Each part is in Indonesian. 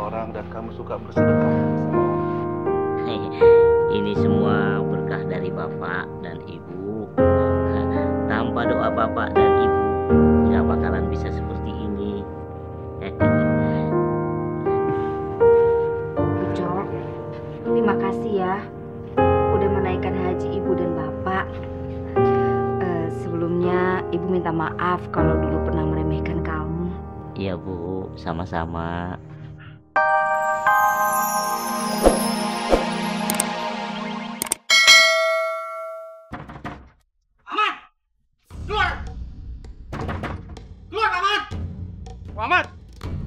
orang dan kamu suka bersedekah sama orang. Ini semua berkah dari Bapak dan Ibu. Tanpa doa Bapak dan Ibu, nggak bakalan bisa seperti ini. Ucok, terima kasih ya udah menaikkan haji Ibu dan Bapak. Sebelumnya Ibu minta maaf kalau dulu pernah meremehkan kamu. Iya Bu, sama-sama. Ahmad! Keluar! Keluar Ahmad! Ahmad!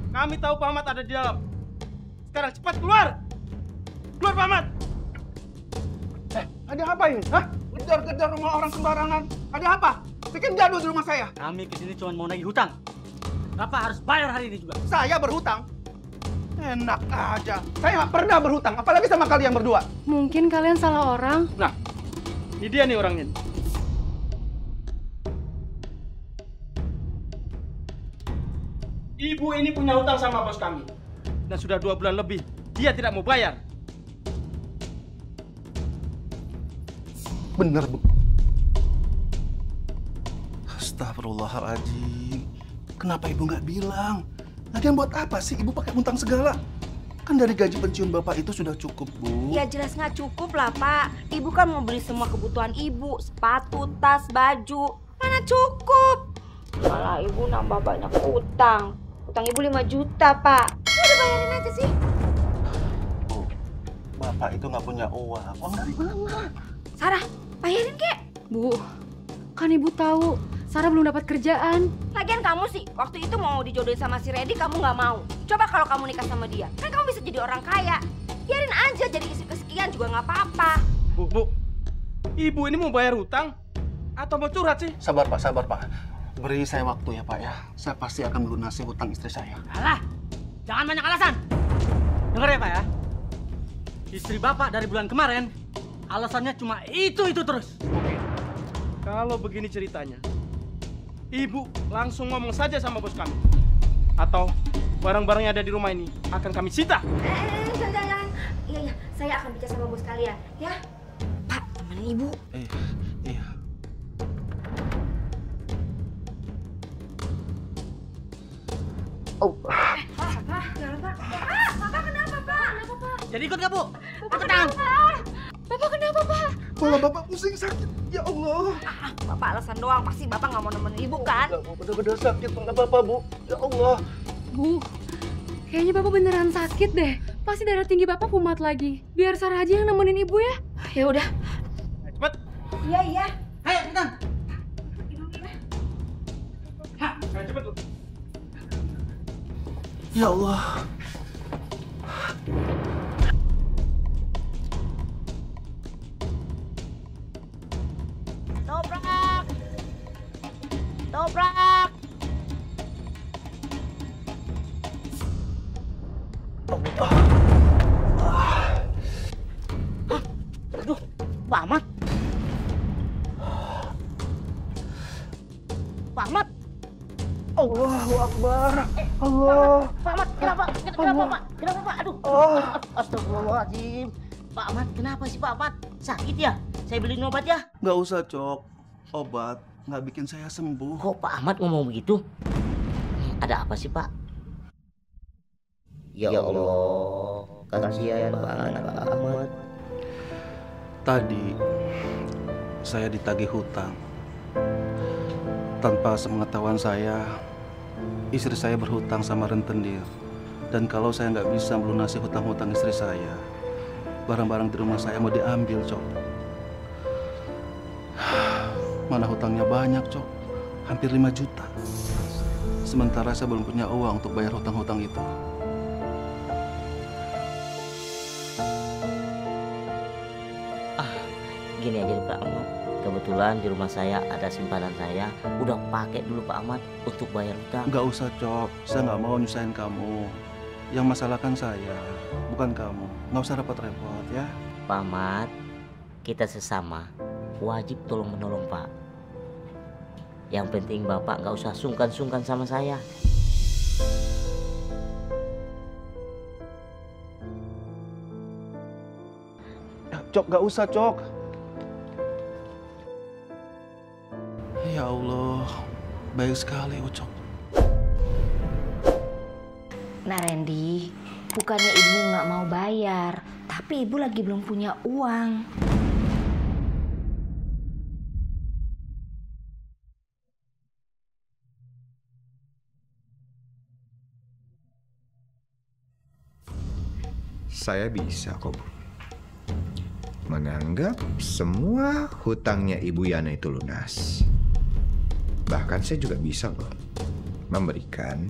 Kami tahu Pak Ahmad ada di dalam. Sekarang cepat keluar! Keluar Pak Ahmad! Ada apa ini? Hah? Kejar-kejar rumah orang sembarangan. Ada apa? Bikin gaduh di rumah saya. Kami kesini cuma mau nagih hutang. Bapak harus bayar hari ini juga. Saya berhutang? Enak aja. Saya nggak pernah berhutang, apalagi sama kalian berdua. Mungkin kalian salah orang. Nah, ini dia nih orangnya. Ibu ini punya hutang sama bos kami. Dan sudah 2 bulan lebih, dia tidak mau bayar. Bener, Bu. Astagfirullahaladzim. Kenapa Ibu nggak bilang? Lagian buat apa sih Ibu pakai hutang segala? Kan dari gaji pensiun Bapak itu sudah cukup, Bu. Ya jelas nggak cukup lah Pak. Ibu kan mau beli semua kebutuhan Ibu. Sepatu, tas, baju. Mana cukup? Malah Ibu nambah banyak utang. Utang Ibu 5 juta Pak. Udah bayarin aja sih. Bu, Bapak itu nggak punya uang. Uang dari mana? Sarah, bayarin kek. Bu, kan Ibu tahu Sarah belum dapat kerjaan. Lagian kamu sih, waktu itu mau dijodohin sama si Reddy kamu nggak mau. Coba kalau kamu nikah sama dia, kan kamu bisa jadi orang kaya. Biarin aja jadi istri kesekian juga nggak apa-apa. Bu, Ibu ini mau bayar hutang? Atau mau curhat sih? Sabar, Pak. Beri saya waktu ya, Pak ya. Saya pasti akan melunasi hutang istri saya. Alah, jangan banyak alasan. Dengar ya Pak ya. Istri Bapak dari bulan kemarin, alasannya cuma itu terus. Oke, kalau begini ceritanya, Ibu langsung ngomong saja sama bos kami. Atau barang-barang yang ada di rumah ini akan kami sita. Jangan. Iya, saya akan bicara sama bos kalian, ya. Pak, temenin Ibu. Iya. Oh. Pak, jangan Pak. Bapak kenapa Pak? Kenapa Pak? Jadi ikut gak Bu? Bapak kenapa? Bapak kenapa Pak? Kepala Bapak pusing sakit. Ya Allah. Bapak alasan doang, pasti Bapak nggak mau nemenin Ibu kan? Bener-bener sakit. Nggak apa-apa, Bu. Ya Allah. Bu, kayaknya Bapak beneran sakit deh. Pasti darah tinggi Bapak kumat lagi. Biar Sarah aja yang nemenin Ibu ya. Ya udah. Ayo, cepet. Iya. Ayo, cepetan. Ayo, cepet Bu. Ya Allah. Toprak! Aduh, Pak Ahmad. Pak Ahmad. Allahu Akbar. Allah. Pak Ahmad, kenapa? Kenapa Pak? Kenapa Pak? Aduh. Astagfirullahaladzim. Pak Ahmad, kenapa sih Pak Ahmad? Sakit ya? Saya beliin obat ya? Nggak usah, Cok. Obat nggak bikin saya sembuh. Kok Pak Ahmad ngomong begitu? Ada apa sih Pak? Ya Allah, kasihan banget Pak Ahmad. Tadi saya ditagih hutang. Tanpa sepengetahuan saya, istri saya berhutang sama rentenir. Dan kalau saya nggak bisa melunasi hutang-hutang istri saya, barang-barang di rumah saya mau diambil, Cok. Mana hutangnya banyak, Cok. Hampir 5 juta. Sementara saya belum punya uang untuk bayar hutang-hutang itu. Gini aja Pak Ahmad. Kebetulan di rumah saya ada simpanan saya. Udah pakai dulu Pak Ahmad untuk bayar hutang. Nggak usah, Cok. Saya nggak mau nyusahin kamu. Yang masalah kan saya, bukan kamu. Nggak usah repot-repot, ya. Pak Ahmad, kita sesama wajib tolong menolong Pak. Yang penting Bapak nggak usah sungkan-sungkan sama saya. Cok, gak usah, Cok. Ya Allah, baik sekali, Ucok. Nah Randy, bukannya ibu nggak mau bayar, tapi ibu lagi belum punya uang. Saya bisa kok, Bu. Menganggap semua hutangnya Ibu Yana itu lunas. Bahkan saya juga bisa loh memberikan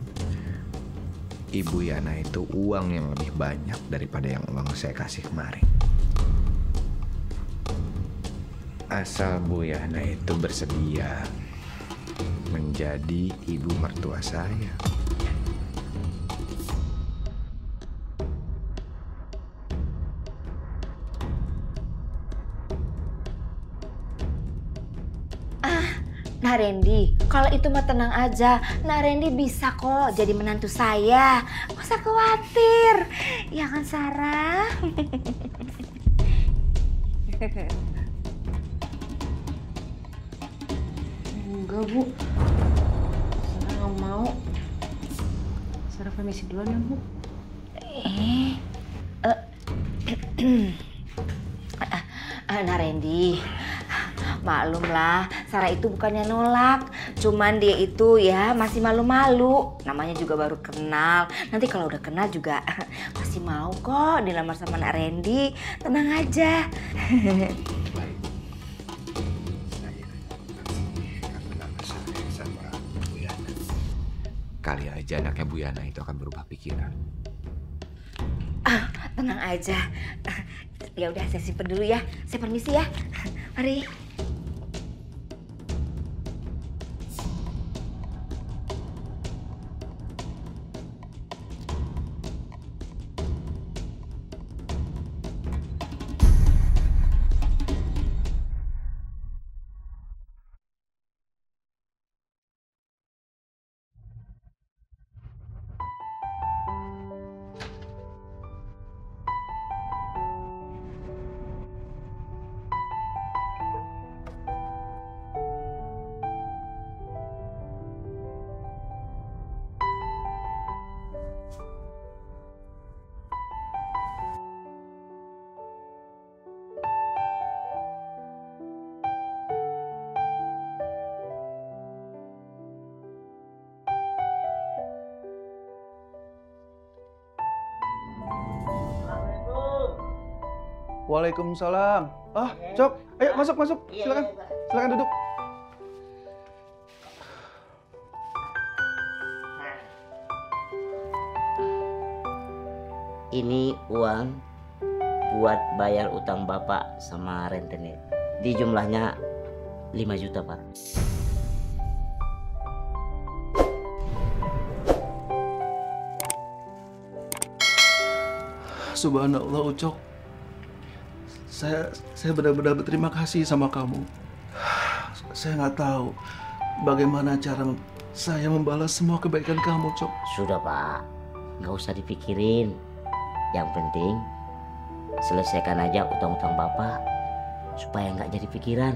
Ibu Yana itu uang yang lebih banyak daripada yang uang saya kasih kemarin. Asal Bu Yana itu bersedia menjadi ibu mertua saya. Nah Randy, kalau itu mah tenang aja. Nah Randy bisa kok jadi menantu saya. Gak usah khawatir. Ya kan Sarah? Enggak, Bu. Sarah nggak mau. Sarah permisi duluan ya, Bu. Nah Randy, maklum lah, Sarah itu bukannya nolak, cuman dia itu ya masih malu-malu. Namanya juga baru kenal. Nanti kalau udah kenal juga pasti mau kok dilamar sama Nak Randy. Tenang aja. Baik. Saya akan menambah saya sama Bu Yana. Kali aja anaknya Bu Yana itu akan berubah pikiran. Tenang aja. Ya udah saya simpen dulu ya. Saya permisi ya. Mari. Waalaikumsalam. Ah, Cok, ayo masuk. Silakan. Silakan duduk. Ini uang buat bayar utang Bapak sama rentenir. Di jumlahnya 5 juta, Pak. Subhanallah, Ucok. Saya benar-benar berterima kasih sama kamu. Saya nggak tahu bagaimana cara saya membalas semua kebaikan kamu, Cok. Sudah, Pak. Nggak usah dipikirin. Yang penting selesaikan aja utang-utang Bapak supaya nggak jadi pikiran.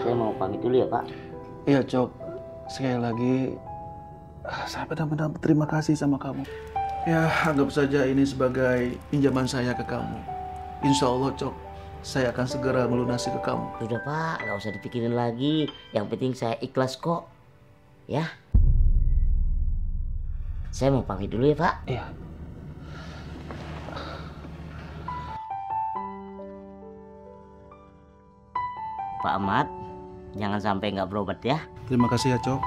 Saya mau pamit dulu ya, Pak. Iya, Cok. Sekali lagi saya benar-benar berterima kasih sama kamu. Ya, anggap saja ini sebagai pinjaman saya ke kamu. Insya Allah, Cok, saya akan segera melunasi ke kamu. Sudah, Pak, nggak usah dipikirin lagi. Yang penting saya ikhlas kok. Ya. Saya mau pamit dulu ya, Pak. Iya. Pak Ahmad, jangan sampai nggak berobat ya. Terima kasih ya, Cok.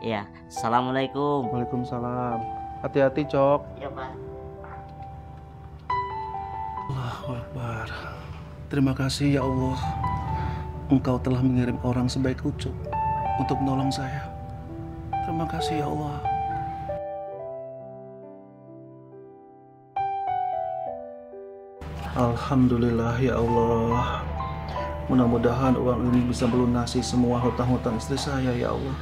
Iya. Assalamualaikum. Waalaikumsalam. Hati-hati, Cok. Ya, Pak. Allahu Akbar. Terima kasih ya Allah. Engkau telah mengirim orang sebaik Ucok untuk menolong saya. Terima kasih ya Allah. Alhamdulillah ya Allah. Mudah-mudahan uang ini bisa melunasi semua hutang-hutang istri saya ya Allah.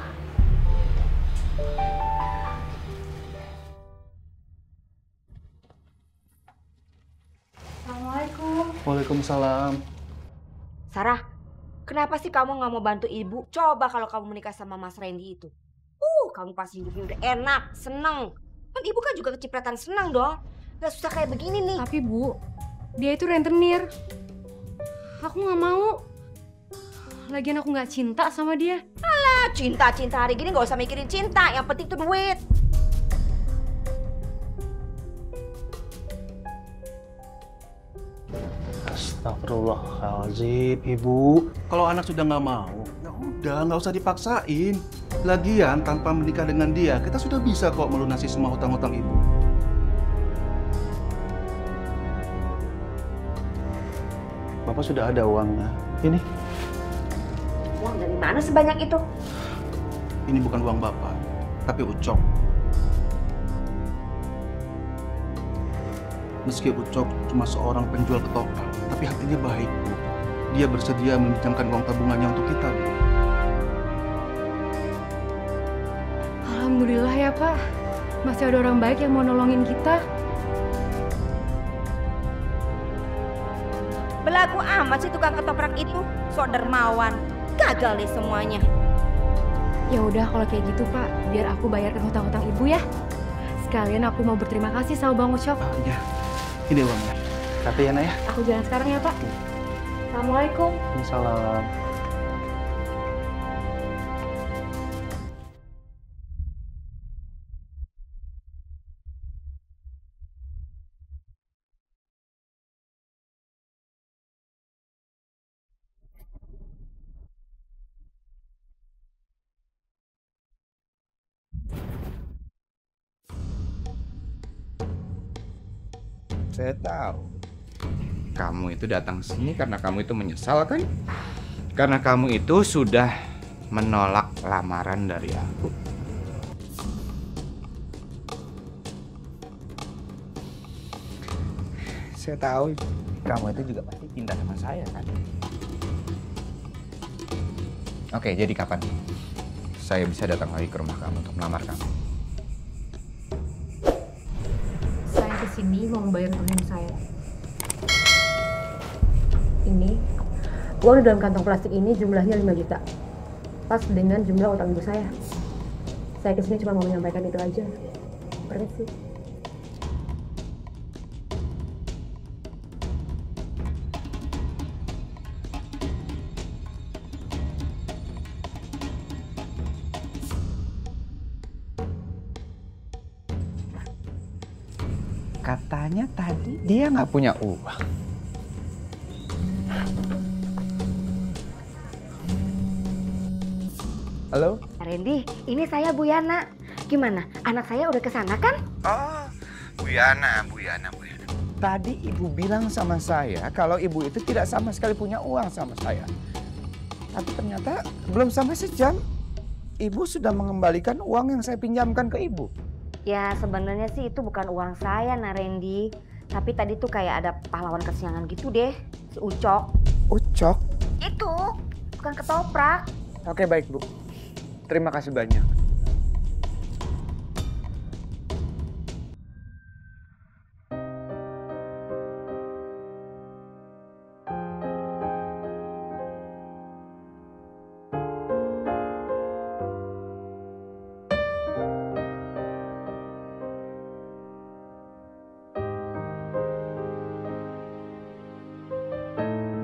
Assalamualaikum. Waalaikumsalam. Sarah, kenapa sih kamu nggak mau bantu ibu? Coba kalau kamu menikah sama Mas Randy itu. Kamu pasti hidupnya udah enak, seneng. Kan ibu kan juga kecipratan senang dong. Gak susah kayak begini nih. Tapi Bu, dia itu rentenir. Aku nggak mau. Lagian aku nggak cinta sama dia. Cinta hari gini gak usah mikirin cinta. Yang penting tuh duit. Astagfirullahaladzim, Ibu. Kalau anak sudah nggak mau, ya udah nggak usah dipaksain. Lagian tanpa menikah dengan dia, kita sudah bisa kok melunasi semua hutang-hutang Ibu. Bapak sudah ada uangnya. Ini. Uang dari mana sebanyak itu? Ini bukan uang Bapak, tapi Ucok. Meski Ucok cuma seorang penjual ketoprak, tapi hatinya baik, Bu. Dia bersedia meminjamkan uang tabungannya untuk kita, Bu. Alhamdulillah ya Pak. Masih ada orang baik yang mau nolongin kita. Belagu amat sih tukang ketoprak itu. Sok dermawan. Gagal deh semuanya. Ya udah kalau kayak gitu Pak, biar aku bayarkan hutang-hutang ibu ya. Sekalian aku mau berterima kasih sama Bang Ucok. Iya, ini uangnya. Kata ya, Nak ya. Aku jalan sekarang ya Pak. Assalamualaikum. Salam. Saya tahu. Kamu itu datang sini karena kamu itu menyesal kan? Karena kamu itu sudah menolak lamaran dari aku. Saya tahu kamu itu juga pasti cinta sama saya kan? Oke, jadi kapan saya bisa datang lagi ke rumah kamu untuk melamar kamu? Saya kesini mau membayar utang saya. Ini uang di dalam kantong plastik ini jumlahnya 5 juta. Pas dengan jumlah utang ibu saya. Saya kesini cuma mau menyampaikan itu aja. Permisi. Katanya tadi dia nggak punya uang. Halo? Randy, ini saya Bu Yana. Gimana? Anak saya udah kesana kan? Oh, Bu Yana. Tadi ibu bilang sama saya kalau ibu itu tidak sama sekali punya uang sama saya. Tapi ternyata belum sampai sejam, ibu sudah mengembalikan uang yang saya pinjamkan ke ibu. Ya sebenarnya sih itu bukan uang saya, Randy. Tapi tadi tuh kayak ada pahlawan kesiangan gitu deh, si Ucok. Ucok? Itu, bukan ketoprak. Oke, baik Bu. Terima kasih banyak.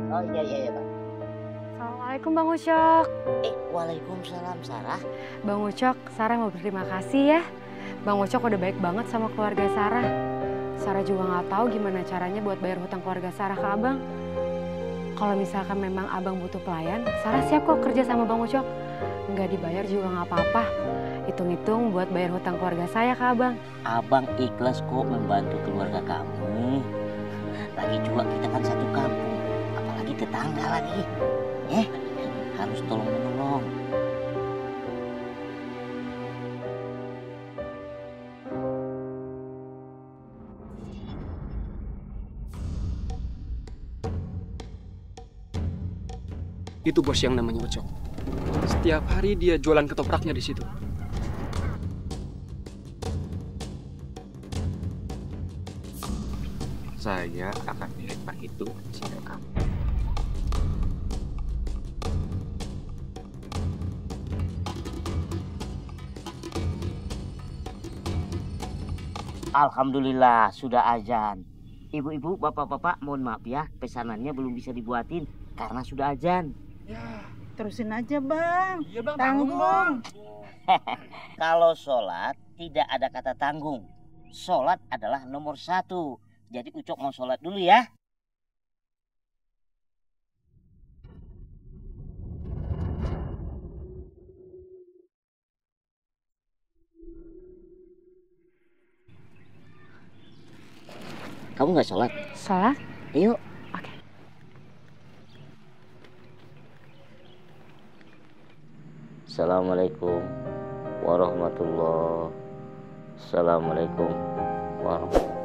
Oh iya Pak. Assalamualaikum Bang Ucok. Waalaikumsalam Sarah. Bang Ucok, Sarah mau berterima kasih ya. Bang Ucok udah baik banget sama keluarga Sarah. Sarah juga nggak tahu gimana caranya buat bayar hutang keluarga Sarah ke Abang. Kalau misalkan memang Abang butuh pelayan, Sarah siap kok kerja sama Bang Ucok. Nggak dibayar juga nggak apa-apa. Hitung-hitung buat bayar hutang keluarga saya ke Abang. Abang ikhlas kok membantu keluarga kamu. Lagi juga kita kan satu kampung, apalagi tetangga lagi. Harus tolong menolong. Itu bos yang namanya Ucok. Setiap hari dia jualan ketopraknya di situ. saya akan melempar itu pada kamu. Alhamdulillah sudah azan. Ibu-ibu, bapak-bapak, mohon maaf ya, pesanannya belum bisa dibuatin karena sudah azan. Ya, terusin aja bang. Iya bang, Tanggung. Kalau sholat tidak ada kata tanggung. Sholat adalah nomor 1. Jadi Ucok mau sholat dulu ya. Kamu nggak sholat? Sholat? Ayo. Oke. Assalamualaikum warahmatullahi. Assalamualaikum warahmatullahi.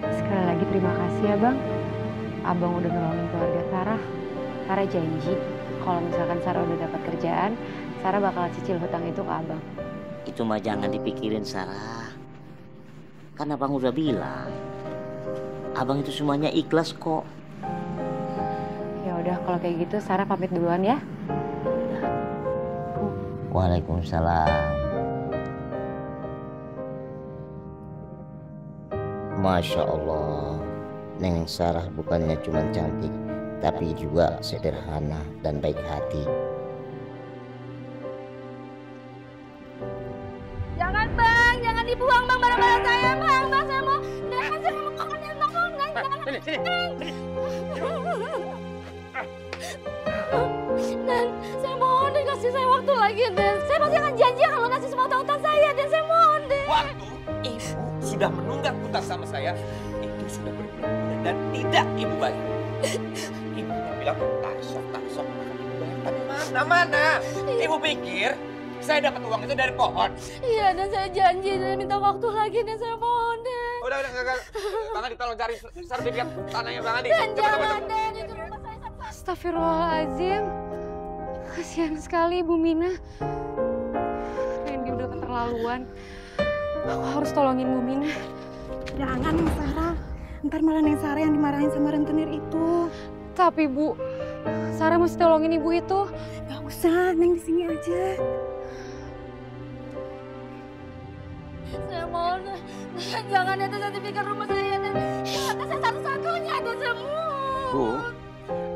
Sekali lagi terima kasih ya Bang. Abang udah nolongin keluarga Sarah. Sarah janji kalau misalkan Sarah udah dapat kerjaan, Sarah bakal cicil hutang itu ke Abang. Itu mah jangan dipikirin Sarah. Kan abang udah bilang, abang itu semuanya ikhlas kok. Ya udah kalau kayak gitu Sarah pamit duluan ya. Waalaikumsalam. Masya Allah, Neng Sarah bukannya cuma cantik, tapi juga sederhana dan baik hati. Jangan bang, jangan dibuang bang barang-barang saya bang. Bang saya mau, saya mau kangen bang. Sini. Dan saya mohon deh kasih saya waktu lagi Dan. Saya pasti akan janji akan lunasi semua utang-utang saya Dan saya mohon deh. Waktu ibu sudah menunggak hutang sama saya, itu sudah berbulan-bulan dan tidak ibu bayar. Ibu bilang tak sok akan ibu bayar, tapi mana? Ibu pikir saya dapat uang itu dari pohon? Iya dan saya janji dan minta waktu lagi dan saya mohon deh. Udah, enggak. Bang Adi tolong cari sertifikat tanahnya Bang Adi. Dan jangan deh, itu rumah saya satu. Astagfirullahaladzim. Kasihan sekali Ibu Mina. Randy udah keterlaluan. Aku harus tolongin Bu Mina. Jangan Neng Sarah. Ntar malah Neng Sarah yang dimarahin sama rentenir itu. Tapi Bu, Sarah mesti tolongin ibu itu. Gak usah, Neng di sini aja. Saya mohon, jangan ada sertifikat rumah saya dan harta saya satu-satunya dan semua. Bu,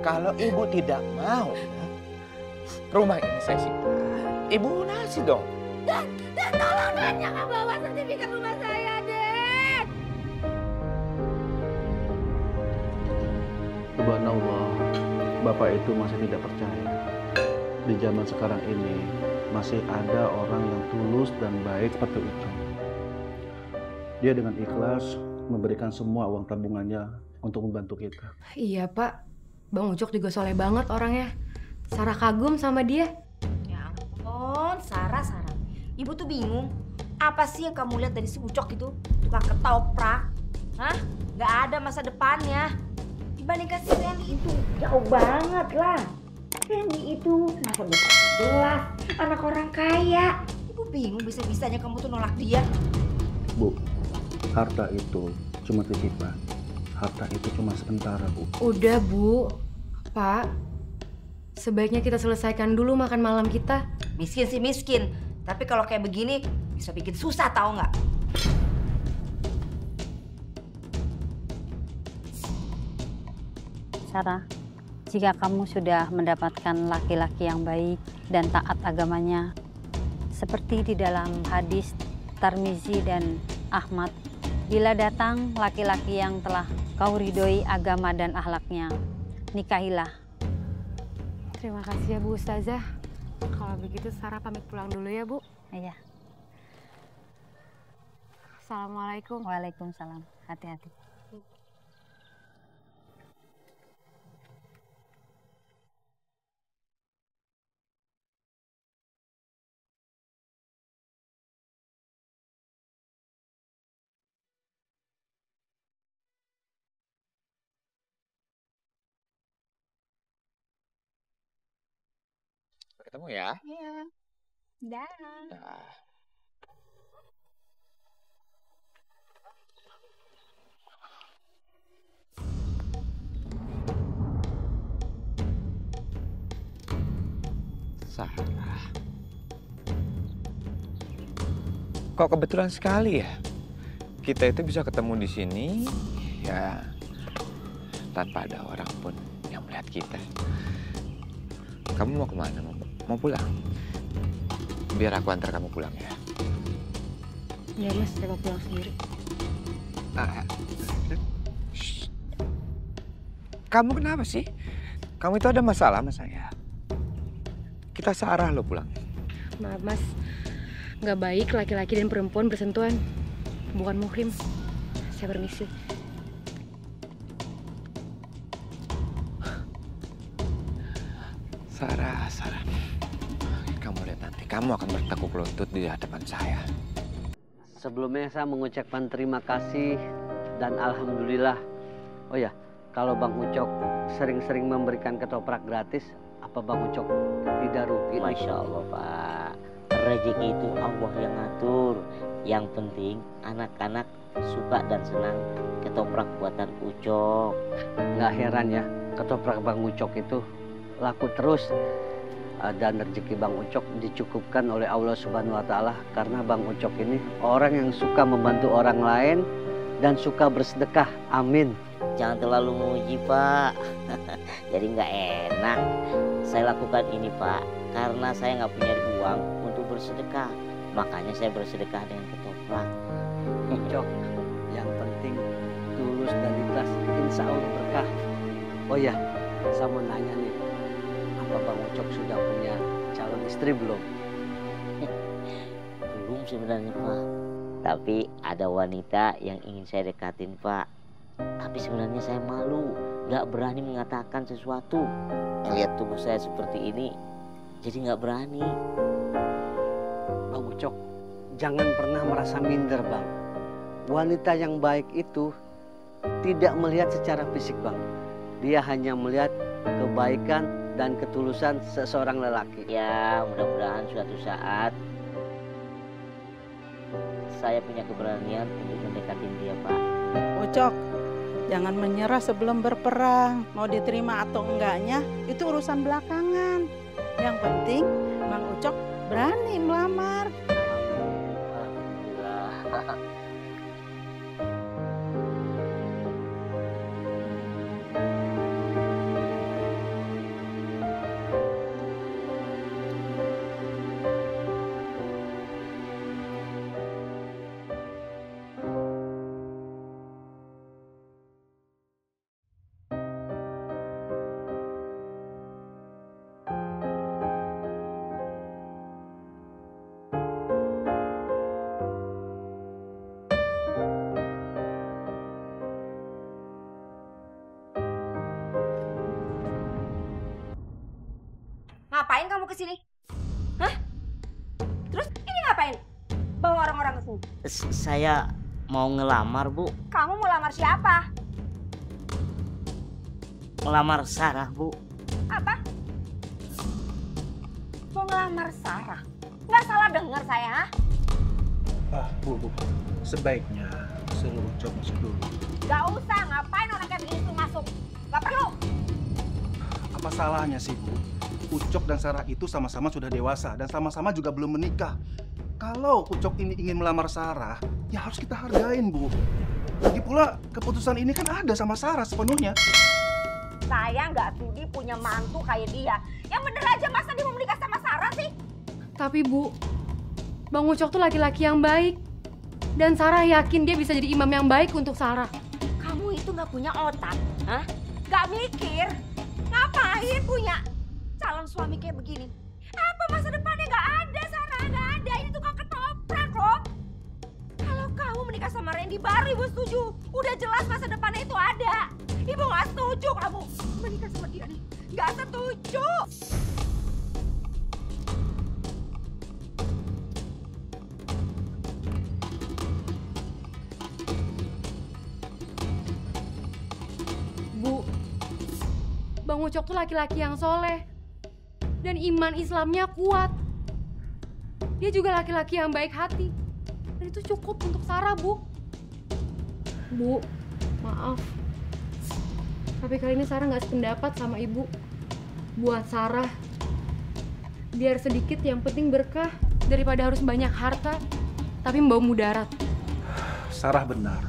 kalau ibu tidak mau, rumah ini saya simpan. Ibu lunasi dong. Dan tolong Dan jangan bawa sertifikat rumah saya, Den. Subhanallah, Bapak itu masih tidak percaya. Di zaman sekarang ini masih ada orang yang tulus dan baik seperti itu. Dia dengan ikhlas memberikan semua uang tabungannya untuk membantu kita. Iya Pak, Bang Ucok juga soleh banget orangnya. Sarah kagum sama dia. Ya ampun, Sarah. Ibu tuh bingung. Apa sih yang kamu lihat dari si Ucok itu? Tukang ketoprak. Hah? Gak ada masa depannya. Dibandingkan si Randy itu jauh banget lah. Randy itu masa depan jelas. Anak orang kaya. Ibu bingung bisa-bisanya kamu tuh nolak dia. Bu, harta itu cuma titipan. Harta itu cuma sementara, Bu. Udah Bu, Pak. Sebaiknya kita selesaikan dulu makan malam kita. Miskin sih miskin. Tapi kalau kayak begini bisa bikin susah tahu nggak? Sarah, jika kamu sudah mendapatkan laki-laki yang baik dan taat agamanya, seperti di dalam hadis Tirmizi dan Ahmad, bila datang laki-laki yang telah kau ridhoi agama dan akhlaknya, nikahilah. Terima kasih ya Bu Ustazah. Kalau begitu Sarah pamit pulang dulu ya Bu. Iya. Assalamualaikum. Waalaikumsalam. Hati-hati. Ketemu ya. Iya. Dah. Dah. Sarah. Kok kebetulan sekali ya? Kita itu bisa ketemu di sini ya tanpa ada orang pun yang melihat kita. Kamu mau kemana? Mau pulang? Biar aku antar kamu pulang ya. Ya Mas, saya mau pulang sendiri. Kamu kenapa sih? Kamu itu ada masalah sama saya? Kita searah lo pulang. Maaf Mas, nggak baik laki-laki dan perempuan bersentuhan. Bukan muhrim. Saya permisi. Sarah. Kamu lihat nanti, kamu akan bertekuk lutut di hadapan saya. Sebelumnya saya mengucapkan terima kasih dan alhamdulillah. Oh ya, kalau Bang Ucok sering-sering memberikan ketoprak gratis, apa Bang Ucok tidak rugi? Masya Allah Pak, rezeki itu Allah yang ngatur. Yang penting anak-anak suka dan senang ketoprak buatan Ucok. Nggak heran ya, ketoprak Bang Ucok itu laku terus. Dan rezeki Bang Ucok dicukupkan oleh Allah Subhanahu wa Ta'ala karena Bang Ucok ini orang yang suka membantu orang lain dan suka bersedekah. Amin. Jangan terlalu memuji Pak. Jadi nggak enak. Saya lakukan ini Pak karena saya nggak punya uang untuk bersedekah. Makanya saya bersedekah dengan ketoprak. Ucok, yang penting tulus dan ikhlas, insya Allah berkah. Oh ya, saya mau nanya nih, apa Bang Ucok sudah punya calon istri belum? Belum sebenarnya Pak. Tapi ada wanita yang ingin saya dekatin Pak. Tapi sebenarnya saya malu, nggak berani mengatakan sesuatu. Lihat tubuh saya seperti ini, jadi nggak berani. Bang Ucok, jangan pernah merasa minder Bang. Wanita yang baik itu tidak melihat secara fisik Bang. Dia hanya melihat kebaikan dan ketulusan seseorang lelaki. Ya, mudah-mudahan suatu saat saya punya keberanian untuk mendekatin dia Pak. Ucok, jangan menyerah sebelum berperang. Mau diterima atau enggaknya itu urusan belakangan. Yang penting Bang Ucok berani melamar. Alhamdulillah. Ngapain kamu kesini? Hah? Terus ini ngapain? Bawa orang-orang ke sini? Saya mau ngelamar Bu. Kamu mau lamar siapa? Ngelamar Sarah Bu. Apa? Mau ngelamar Sarah? Nggak salah dengar saya, ha? Bu. Sebaiknya suruh Ucok masuk dulu. Gak usah, ngapain orang kayak begini tuh masuk? Gak perlu. Apa salahnya sih, Bu? Ucok dan Sarah itu sama-sama sudah dewasa dan sama-sama juga belum menikah. Kalau Ucok ini ingin melamar Sarah, ya harus kita hargain, Bu. Lagi pula, keputusan ini kan ada sama Sarah sepenuhnya. Saya nggak sudi punya mantu kayak dia. Yang bener aja masa dia mau menikah sama Sarah sih? Tapi Bu, Bang Ucok tuh laki-laki yang baik. Dan Sarah yakin dia bisa jadi imam yang baik untuk Sarah. Kamu itu nggak punya otak, hah? Nggak mikir? Ngapain punya calon calon suami kayak begini? Apa masa depannya nggak ada, Sarah? Nggak ada. Ini tukang ketoprak loh. Kalau kamu menikah sama Randy baru ibu setuju. Udah jelas masa depannya itu ada. Ibu nggak setuju kamu menikah sama dia nih. Nggak setuju. Bu, Bang Ucok tuh laki-laki yang soleh. Dan iman Islamnya kuat. Dia juga laki-laki yang baik hati. Dan itu cukup untuk Sarah, Bu. Bu, maaf. Tapi kali ini Sarah nggak sependapat sama Ibu. Buat Sarah, biar sedikit yang penting berkah. Daripada harus banyak harta, tapi membawa mudarat. Sarah benar.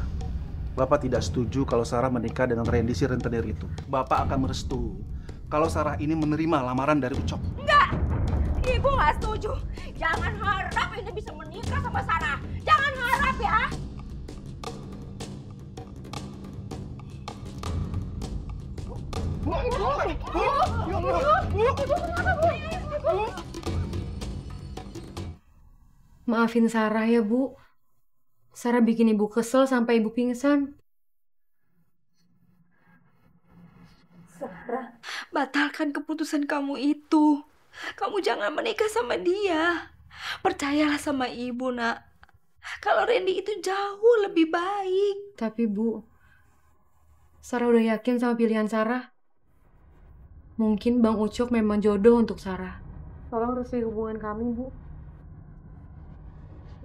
Bapak tidak setuju kalau Sarah menikah dengan Randy si rentenir itu. Bapak akan merestui kalau Sarah ini menerima lamaran dari Ucok. Enggak, ibu nggak setuju. Jangan harap ini bisa menikah sama Sarah. Jangan harap ya. Maafin Sarah ya, Bu. Sarah bikin Ibu kesel sampai Ibu pingsan. Sarah, batalkan keputusan kamu itu. Kamu jangan menikah sama dia. Percayalah sama ibu, nak. Kalau Randy itu jauh lebih baik. Tapi Bu, Sarah udah yakin sama pilihan Sarah. Mungkin Bang Ucok memang jodoh untuk Sarah. Tolong restui hubungan kami, Bu.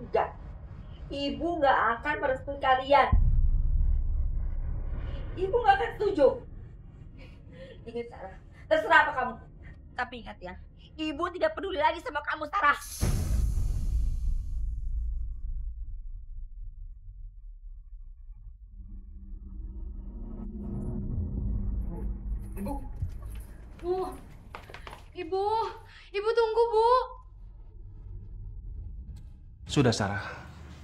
Enggak. Ibu nggak akan merestui kalian. Ibu nggak akan setuju. Ingat Sarah, terserah apa kamu. Tapi ingat ya, ibu tidak peduli lagi sama kamu, Sarah. Bu, Ibu tunggu, Bu. Sudah Sarah,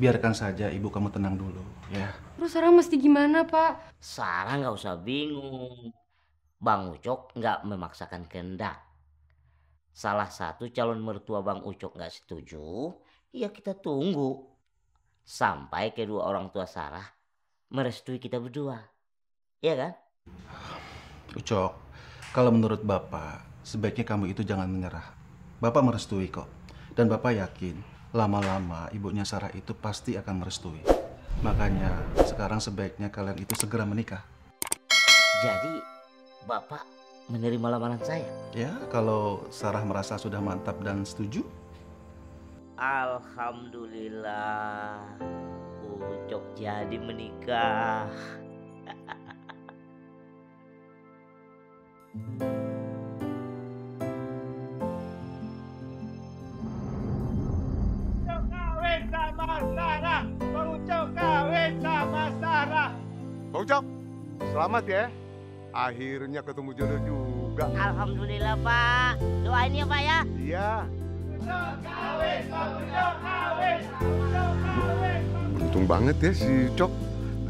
biarkan saja ibu kamu tenang dulu ya. Terus Sarah mesti gimana, Pak? Sarah nggak usah bingung. Bang Ucok nggak memaksakan kehendak. Salah satu calon mertua Bang Ucok nggak setuju, ya kita tunggu sampai kedua orang tua Sarah merestui kita berdua, iya kan? Ucok, kalau menurut Bapak, sebaiknya kamu itu jangan menyerah. Bapak merestui kok. Dan Bapak yakin, lama-lama ibunya Sarah itu pasti akan merestui. Makanya sekarang sebaiknya kalian itu segera menikah. Jadi Bapak menerima lamaran saya? Ya, kalau Sarah merasa sudah mantap dan setuju. Alhamdulillah, Ucok jadi menikah. Kawin sama Sarah, Bang Ucok kawin sama Sarah. Bang Ucok, selamat ya. Akhirnya ketemu jodoh juga. Alhamdulillah Pak, doain ya Pak ya. Iya. Kawin, Bang Ucok kawin, Ucok kawin. Beruntung banget ya si Ucok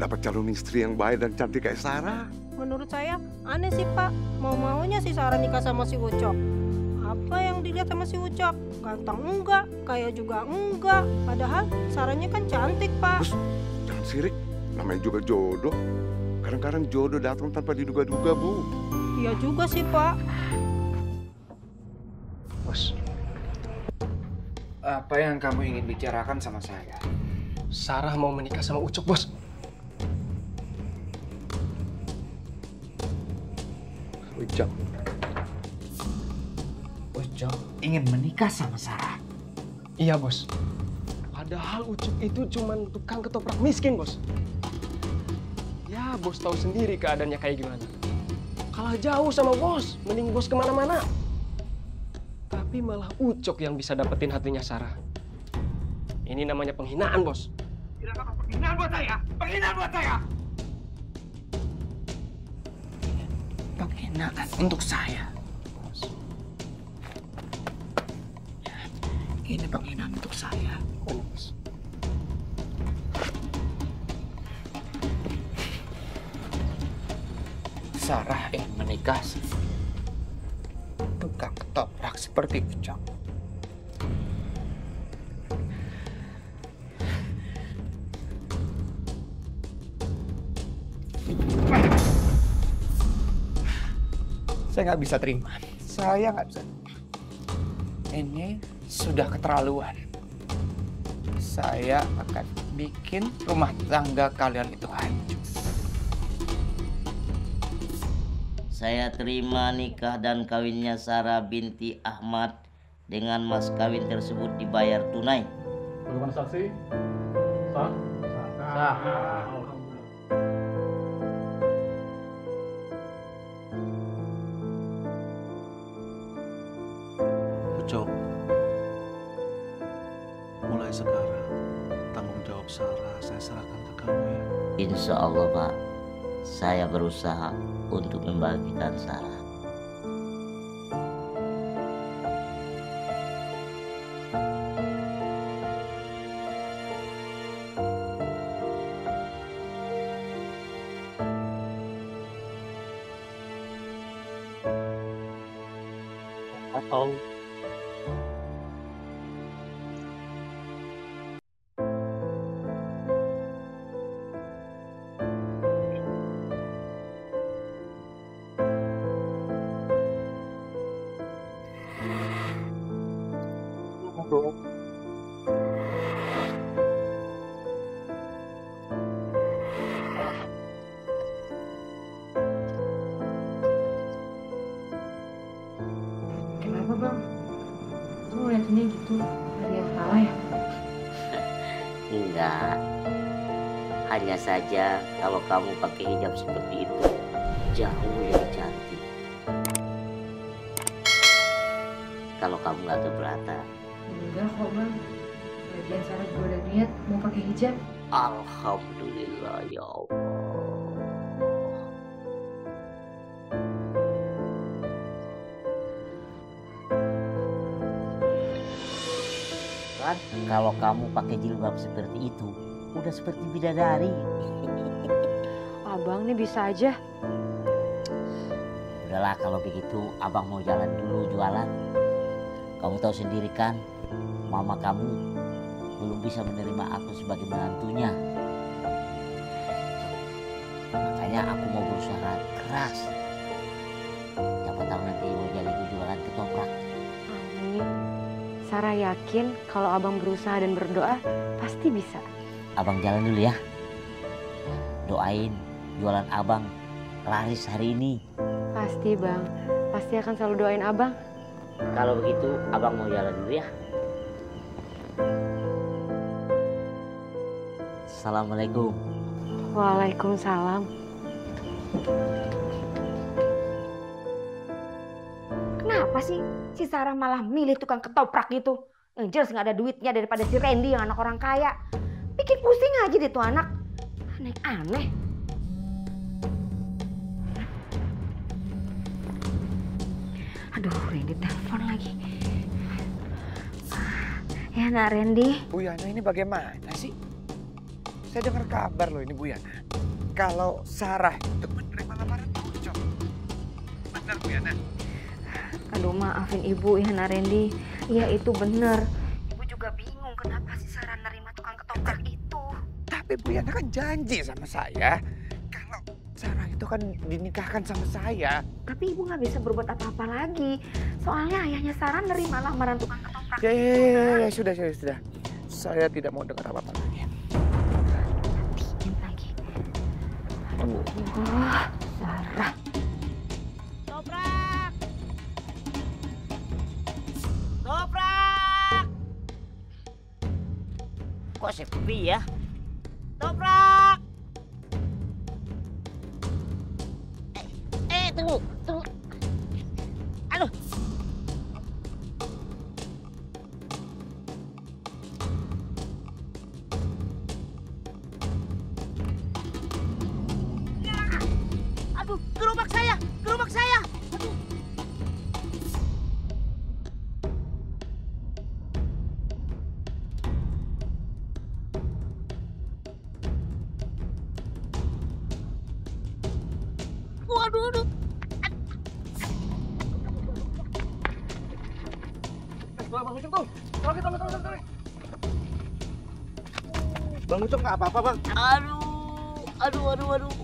dapat calon istri yang baik dan cantik kayak Sarah. Menurut saya aneh sih Pak, mau-maunya si Sarah nikah sama si Ucok. Apa yang dilihat sama si Ucok? Ganteng enggak, kaya juga enggak. Padahal Sarahnya kan cantik Pak. Bos, jangan sirik, namanya juga jodoh. Kadang-kadang jodoh datang tanpa diduga-duga, Bu. Iya juga sih Pak. Bos, apa yang kamu ingin bicarakan sama saya? Sarah mau menikah sama Ucok, Bos. Ucok ingin menikah sama Sarah? Iya, Bos. Padahal Ucok itu cuma tukang ketoprak miskin, Bos. Ya, Bos tahu sendiri keadaannya kayak gimana. Kalah jauh sama Bos, mending Bos kemana-mana. Tapi malah Ucok yang bisa dapetin hatinya Sarah. Ini namanya penghinaan, Bos. Tidak apa penghinaan buat saya, penghinaan buat saya. Penghinaan untuk saya. Ini penghinaan untuk saya. Bos. Sarah ingin menikah tukang ketoprak. anak seperti Ucok. Saya nggak bisa terima. Saya nggak bisa. Ini sudah keterlaluan. Saya akan bikin rumah tangga kalian itu hancur. Saya terima nikah dan kawinnya Sarah binti Ahmad dengan mas kawin tersebut dibayar tunai. Bagaimana saksi? Sah? Sah. Ucok, mulai sekarang tanggung jawab Sarah saya serahkan ke kamu ya. Insya Allah Pak, saya berusaha untuk membagikan Sarah. Atau Kenapa bang? Kamu ngeliatinnya gitu? Ada yang salah ya? Enggak. Hanya saja kalau kamu pakai hijab seperti itu jauh lebih cantik. Kalau kamu nggak keberatan. Enggak kok bang. Lagian Sarah juga udah niat mau pakai hijab. Alhamdulillah ya Allah. Kan kalau kamu pakai jilbab seperti itu udah seperti bidadari. Abang nih bisa aja. Udahlah kalau begitu abang mau jalan dulu jualan. Kamu tahu sendiri kan, mama kamu belum bisa menerima aku sebagai menantunya. Makanya aku mau berusaha keras. Siapa tahu nanti mau jadi jualan ketoprak. Amin. Sarah yakin kalau abang berusaha dan berdoa pasti bisa. Abang jalan dulu ya. Doain jualan abang laris hari ini. Pasti bang. Pasti akan selalu doain abang. Kalau begitu abang mau jalan dulu ya. Assalamualaikum. Waalaikumsalam. Kenapa sih si Sarah malah milih tukang ketoprak itu? Yang jelas nggak ada duitnya daripada si Randy yang anak orang kaya. Bikin pusing aja deh tuh anak. Aneh-aneh. Aduh, Randy telepon lagi. Ya nak Randy. Bu Yana ini bagaimana sih? Saya dengar kabar loh ini Bu Yana. Kalau Sarah itu menerima lamaran Ucok. Benar Bu Yana? Aduh maafin ibu ya nak Randy. Iya itu bener. Ibu juga bingung kenapa si Sarah nerima tukang ketoprak itu. Tapi Bu Yana kan janji sama saya. Kalau Sarah itu kan dinikahkan sama saya. Tapi ibu nggak bisa berbuat apa-apa lagi. Soalnya ayahnya Sarah nerima lamaran tukang ketoprak. Ya, sudah. Saya tidak mau dengar apa-apa lagi. Matiin lagi. Aduh, Sarah. Toprak! Toprak! Kok sepi ya? Toprak! Tunggu. Aduh. Aduh, gerobak saya! Aduh. Waduh. Bang Ucok tuh. Tolong. Bang Ucok nggak apa-apa, Bang. Aduh.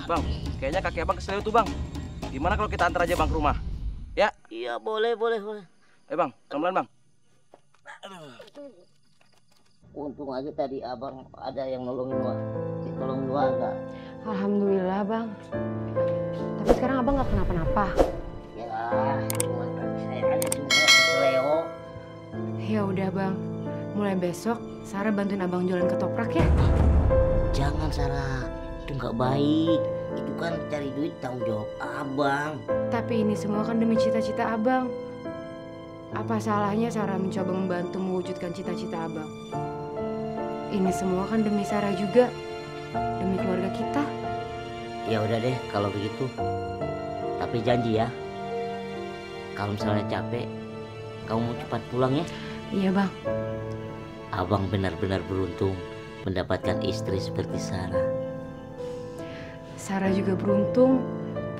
Bang, kayaknya kaki abang keselio tuh, Bang. Gimana kalau kita antar aja Bang ke rumah? Ya? Iya, boleh. Bang, pelan-pelan, Bang. Untung aja tadi abang ada yang nolongin ditolongin warga. Alhamdulillah bang. Tapi sekarang abang nggak kenapa-napa. Ya, cuma kaki saya aja sebenarnya keseleo. Ya udah bang, mulai besok Sarah bantuin abang jualan ketoprak ya. Jangan Sarah, itu nggak baik. Itu kan cari duit tanggung jawab abang. Tapi ini semua kan demi cita-cita abang. Apa salahnya Sarah mencoba membantu mewujudkan cita-cita abang? Ini semua kan demi Sarah juga, demi keluarga kita. Ya udah deh kalau begitu. Tapi janji ya, kalau misalnya capek, kamu mau cepat pulang ya? Iya bang. Abang benar-benar beruntung mendapatkan istri seperti Sarah. Sarah juga beruntung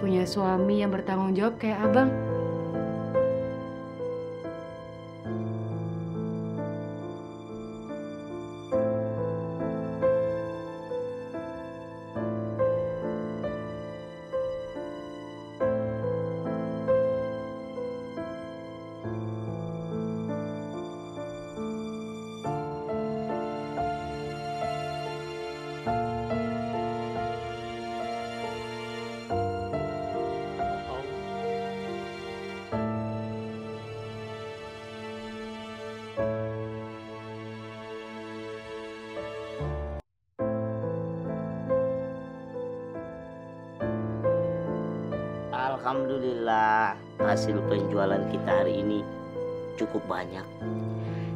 punya suami yang bertanggung jawab kayak abang. Alhamdulillah hasil penjualan kita hari ini cukup banyak.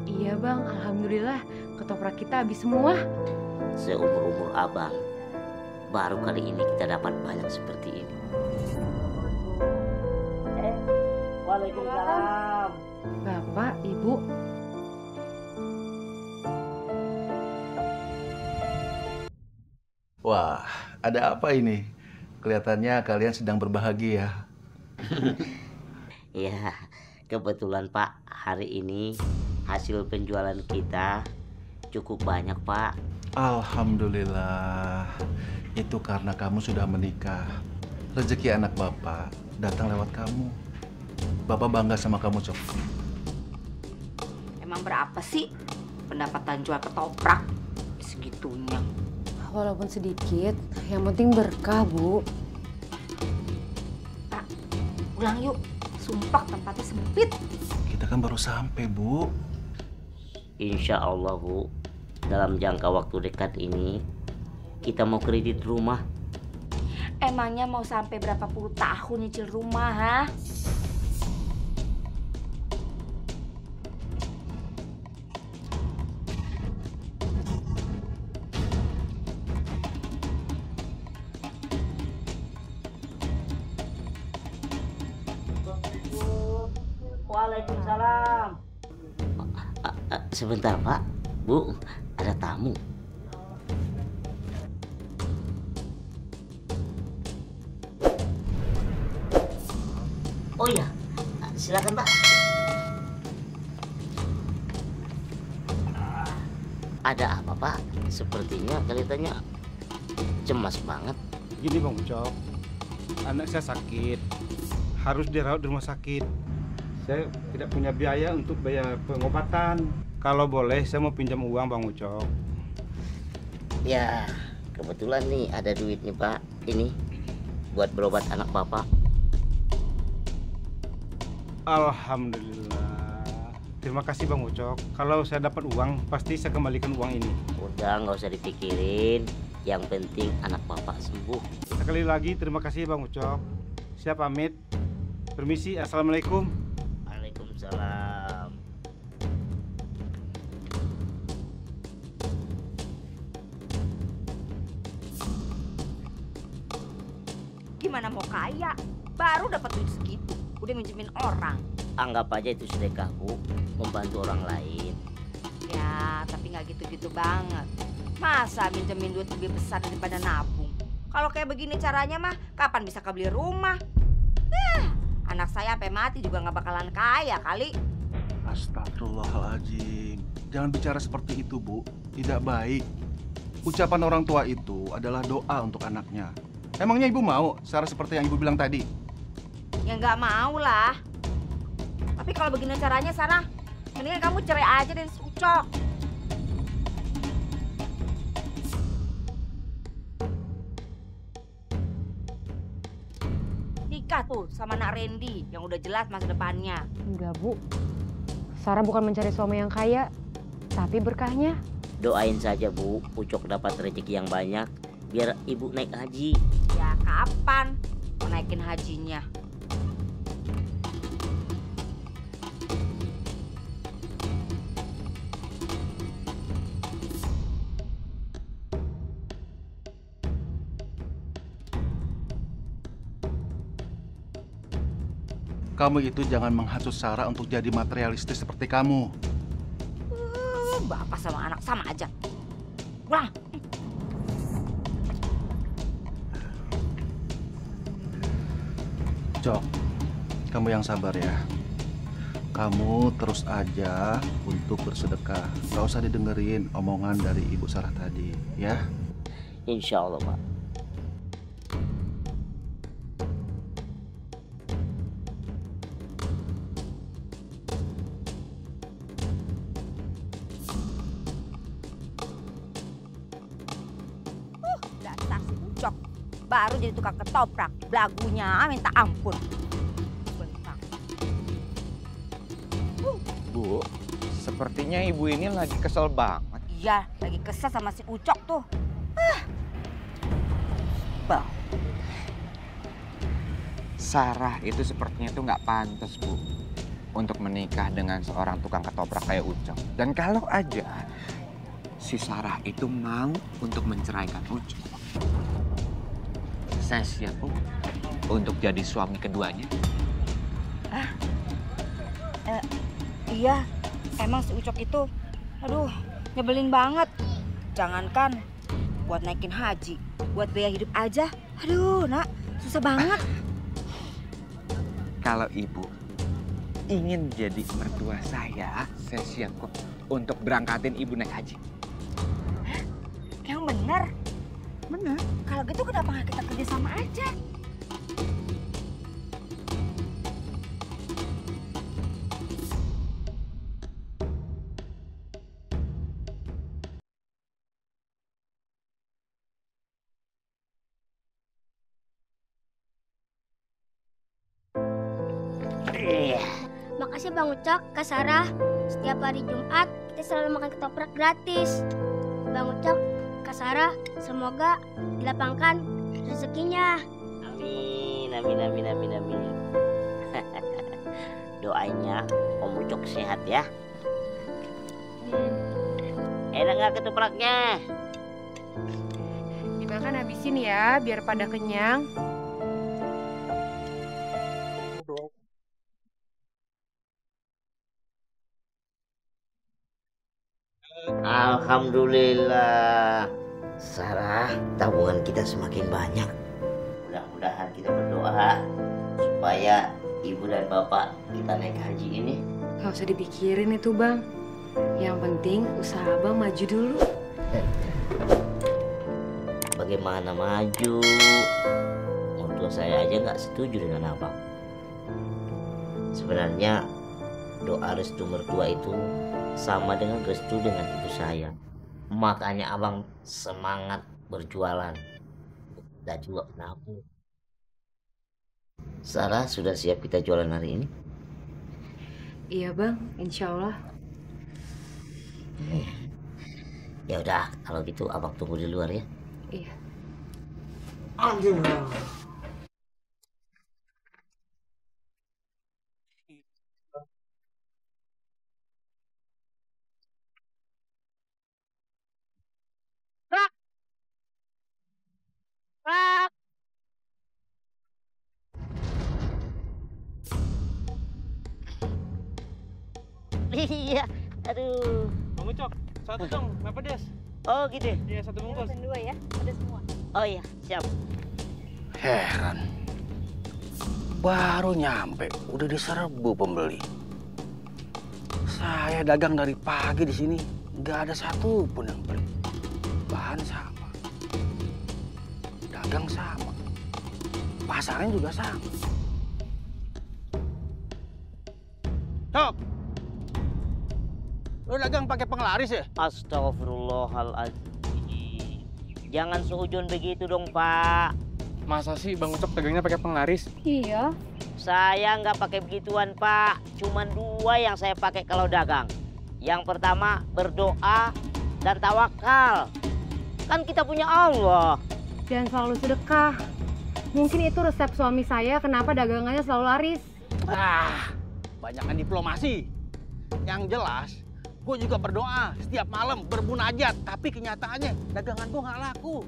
Iya bang, alhamdulillah ketoprak kita habis semua. Seumur-umur abang baru kali ini kita dapat banyak seperti ini. Waalaikumsalam. Bapak, Ibu. Wah, ada apa ini? Kelihatannya kalian sedang berbahagia. Ya, kebetulan Pak, hari ini hasil penjualan kita cukup banyak Pak. Alhamdulillah. Itu karena kamu sudah menikah. Rezeki anak Bapak datang lewat kamu. Bapak bangga sama kamu, Cok. Emang berapa sih pendapatan jual ketoprak? Segitunya. Walaupun sedikit, yang penting berkah, Bu. Pak, pulang yuk. Sumpah tempatnya sempit. Kita kan baru sampai, Bu. Insya Allah, Bu. Dalam jangka waktu dekat ini, kita mau kredit rumah. Emangnya mau sampai berapa puluh tahun nyicil rumah, ha? Waalaikumsalam. Sebentar Pak, Bu, ada tamu. Oh iya, silakan Pak. Ada apa Pak? Sepertinya kelihatannya cemas banget. Gini Bang Ucok, anak saya sakit, harus dirawat di rumah sakit. Saya tidak punya biaya untuk bayar pengobatan. Kalau boleh saya mau pinjam uang Bang Ucok. Ya, kebetulan nih ada duit nih Pak. Ini buat berobat anak Bapak. Alhamdulillah. Terima kasih Bang Ucok. Kalau saya dapat uang, pasti saya kembalikan uang ini. Udah, nggak usah dipikirin. Yang penting anak Bapak sembuh. Sekali lagi terima kasih Bang Ucok. Saya pamit. Permisi, assalamualaikum. Waalaikumsalam. Gimana mau kaya? Baru dapat duit segitu, udah minjemin orang. Anggap aja itu sedekah Bu, membantu orang lain. Ya, tapi nggak gitu-gitu banget. Masa minjemin duit lebih besar daripada nabung? Kalau kayak begini caranya mah, kapan bisa kebeli rumah? Anak saya sampai mati juga nggak bakalan kaya kali. Astagfirullahaladzim. Jangan bicara seperti itu, Bu. Tidak baik. Ucapan orang tua itu adalah doa untuk anaknya. Emangnya Ibu mau Sarah seperti yang Ibu bilang tadi? Ya nggak mau lah. Tapi kalau begini caranya, Sarah, mendingan kamu cerai aja dari si Ucok. Nikah tuh sama anak Randy yang udah jelas masa depannya. Enggak, Bu. Sarah bukan mencari suami yang kaya, tapi berkahnya. Doain saja, Bu, Ucok dapat rezeki yang banyak biar Ibu naik haji. Ya kapan mau naikin hajinya? Kamu itu jangan menghasut Sarah untuk jadi materialistis seperti kamu. Bapak sama anak sama aja. Pulang. Cok, kamu yang sabar ya. Kamu terus aja untuk bersedekah. Gak usah didengerin omongan dari Ibu Sarah tadi, ya. Insya Allah, Pak. Dasar si Ucok. Baru jadi tukang ketoprak. Belagunya minta ampun. Bentang. Bu, sepertinya ibu ini lagi kesel banget. Iya, lagi kesel sama si Ucok tuh. Bang. Sarah itu sepertinya tuh nggak pantas, Bu, untuk menikah dengan seorang tukang ketoprak kayak Ucok. Dan kalau aja si Sarah itu mau untuk menceraikan Ucok, saya siap, Bu, untuk jadi suami keduanya. Iya, emang si Ucok itu, aduh, nyebelin banget. Jangankan buat naikin haji, buat biaya hidup aja, aduh, nak, susah banget. Kalau ibu ingin jadi mertua saya siap kok untuk berangkatin ibu naik haji. Yang bener. Bener. Kalau gitu kenapa nggak kita kerja sama aja? Makasih Bang Ucok, Kak Sarah. Setiap hari Jumat kita selalu makan ketoprak gratis. Bang Ucok, Kak Sarah, semoga dilapangkan rezekinya. Amin, amin, amin, amin, amin. Doainnya Om Ucok sehat ya. Enak nggak ketopraknya? Dimakan habisin ya, biar pada kenyang. Alhamdulillah, Sarah, tabungan kita semakin banyak. Mudah-mudahan kita berdoa supaya ibu dan bapak kita naik haji ini. Gak usah dipikirin itu, Bang. Yang penting usaha Abang maju dulu. Bagaimana maju? Untuk saya aja nggak setuju dengan abang. Sebenarnya doa restu mertua itu sama dengan restu dengan ibu saya. Makanya abang semangat berjualan dan juga menabung. Sarah sudah siap kita jualan hari ini? Iya Bang, insya Allah. Ya udah, kalau gitu abang tunggu di luar ya. Iya. Aduh. Iya, aduh. Bang Ucok, satu dong, nggak pedes. Oh gitu. Iya, satu bungkus. Dua ya, ada semua. Oh iya, siap. Heran. Baru nyampe, udah diserbu pembeli. Saya dagang dari pagi di sini, nggak ada satupun yang beli. Bahan sama, dagang sama, pasarnya juga sama. Cok, lu dagang pakai penglaris ya? Astagfirullahaladzim. Jangan seujun begitu dong, Pak. Masa sih Bang Ucok dagangnya pakai penglaris? Iya. Saya nggak pakai begituan, Pak. Cuman 2 yang saya pakai kalau dagang. Yang pertama berdoa dan tawakal. Kan kita punya Allah. Dan selalu sedekah. Mungkin itu resep suami saya kenapa dagangannya selalu laris. Banyakan diplomasi. Yang jelas, gue juga berdoa setiap malam bermunajat. Tapi kenyataannya dagangan gue nggak laku.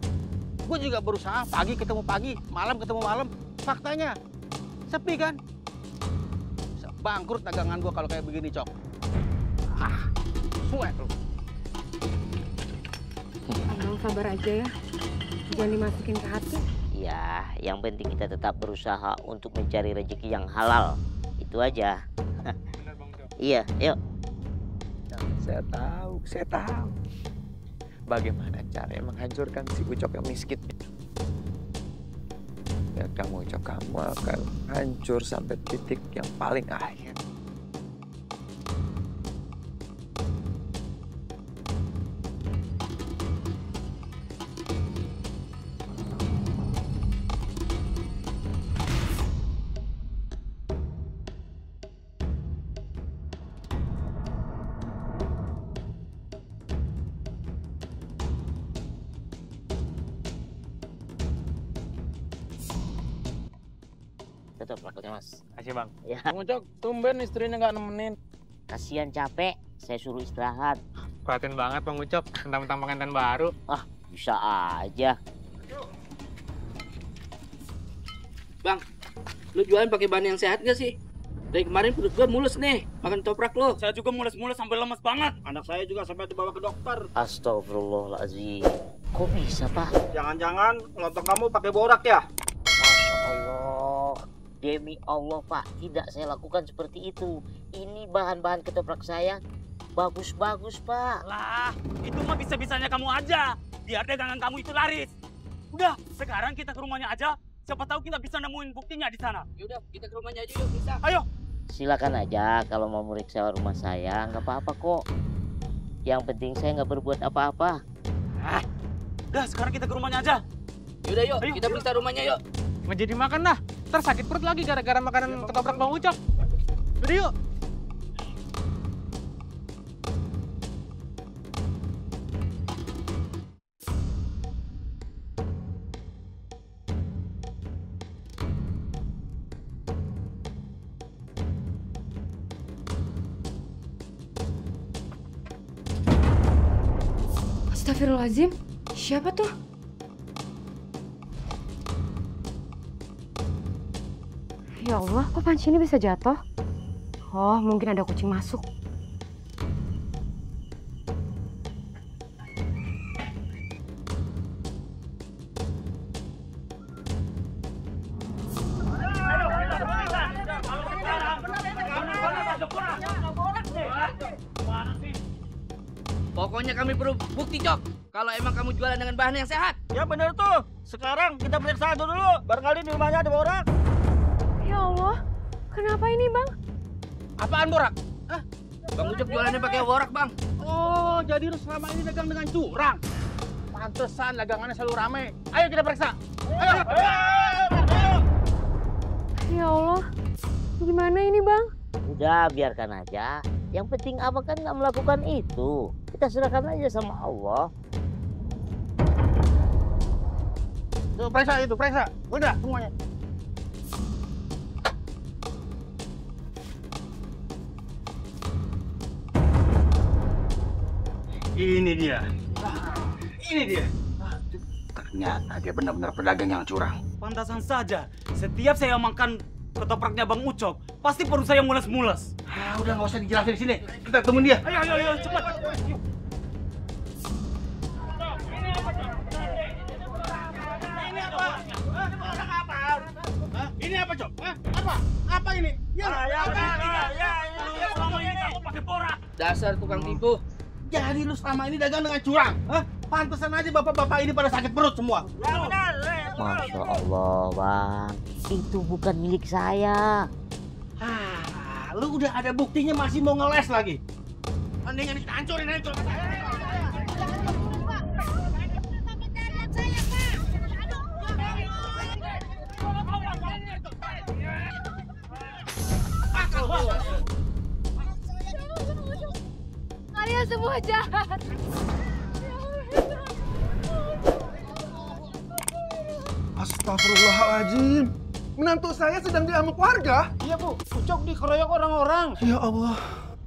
Gue juga berusaha pagi ketemu pagi, malam ketemu malam. Faktanya sepi kan? Bangkrut dagangan gue kalau kayak begini, Cok. Suet lu. Abang sabar aja ya. Jangan dimasukin ke hati. Ya, yang penting kita tetap berusaha untuk mencari rezeki yang halal. Itu aja. Iya, yuk. Saya tahu. Bagaimana caranya menghancurkan si Ucok yang miskin itu. Dan kamu Ucok, kamu akan hancur sampai titik yang paling akhir. Tetap lakunya, Mas. Makasih, Bang. Ya. Bang Ucok, tumben istrinya nggak nemenin. Kasihan capek, saya suruh istirahat. Perhatiin banget Bang Ucok, mentang-mentang pengantin baru. Bisa aja. Bang, lu jualan pakai bahan yang sehat gak sih? Dari kemarin perut gue mulus nih, makan toprak lo. Saya juga mulus-mulus sampai lemes banget. Anak saya juga sampai dibawa ke dokter. Astagfirullahaladzim. Kok bisa, Pak? Jangan-jangan lontong kamu pakai borak ya? Masya Allah. Demi Allah, Pak, tidak saya lakukan seperti itu. Ini bahan-bahan ketoprak saya bagus-bagus, Pak. Lah, itu mah bisa-bisanya kamu aja. Biar dagangan kamu itu laris. Udah, sekarang kita ke rumahnya aja. Siapa tahu kita bisa nemuin buktinya di sana. Yaudah, kita ke rumahnya aja yuk, bisa. Ayo. Silakan aja kalau mau meriksa rumah saya, nggak apa-apa kok. Yang penting saya nggak berbuat apa-apa. Udah, sekarang kita ke rumahnya aja. Yaudah yuk, kita periksa rumahnya yuk. Nggak jadi makan dah. Ntar sakit perut lagi gara-gara makanan ketoprak Bang Ucok. Udah yuk. Astagfirullahaladzim, siapa tuh? Ya Allah, kok panci ini bisa jatuh? Oh, mungkin ada kucing masuk. Pokoknya kami perlu bukti, Cok. Kalau emang kamu jualan dengan bahan yang sehat. Ya bener tuh. Sekarang kita periksa dulu. Barangkali di rumahnya ada borak. Ya Allah, kenapa ini, Bang? Apaan borak? Bang Ucok jualannya pakai borak, Bang. Oh, jadi lu selama ini dagang dengan curang. Pantesan dagangannya selalu rame. Ayo kita periksa. Ayo. Ya Allah, gimana ini, Bang? Udah, biarkan aja. Yang penting Abang kan nggak melakukan itu. Kita serahkan aja sama Allah. Tuh, periksa itu, periksa. Udah, semuanya. Ini dia. Ini dia. Ternyata dia benar-benar pedagang yang curang. Pantasan saja. Setiap saya makan ketopraknya Bang Ucok, pasti perut saya mules-mules. Udah nggak usah dijelasin di sini. Kita temuin dia. Ayo, cepat. Ini apa, Cok? Apa? Apa ini? Ya, selama ini kamu pakai porak. Dasar tukang tipu. Jadi lu selama ini dagang dengan curang. Hah? Pantesan aja bapak-bapak ini pada sakit perut semua. Masya Allah bang, itu bukan milik saya. Lu udah ada buktinya masih mau ngeles lagi. Mendingan kita hancurin aja. Kalian semua jahat. Astagfirullahaladzim. Menantu saya sedang diamuk warga. Iya Bu, Ucok dikeroyok orang-orang. Ya Allah.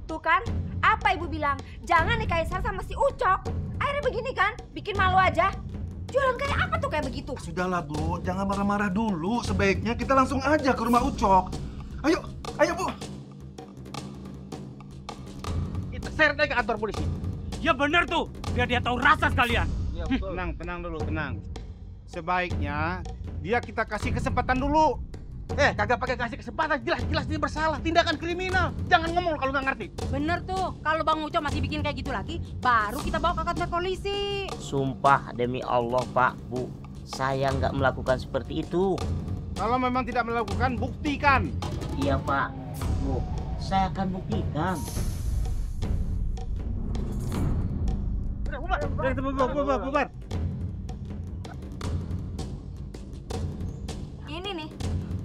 Tuh kan, apa ibu bilang? Jangan nikahin Sarah sama si Ucok. Akhirnya begini kan, bikin malu aja. Jualan kayak apa tuh kayak begitu? Sudahlah Bu, jangan marah-marah dulu. Sebaiknya kita langsung aja ke rumah Ucok. Ayo, ayo Bu. Kita seret aja ke kantor polisi. Ya bener tuh, biar dia tahu rasa sekalian. Ya, tenang dulu, tenang. Sebaiknya dia kita kasih kesempatan dulu. Kagak pakai kasih kesempatan, jelas-jelas dia bersalah, tindakan kriminal. Jangan ngomong kalau nggak ngerti. Bener tuh, kalau Bang Ucok masih bikin kayak gitu lagi, baru kita bawa ke kantor polisi. Sumpah demi Allah Pak, Bu, saya nggak melakukan seperti itu. Kalau memang tidak melakukan, buktikan. Iya Pak, Bu, saya akan buktikan. Bubar. Ini nih,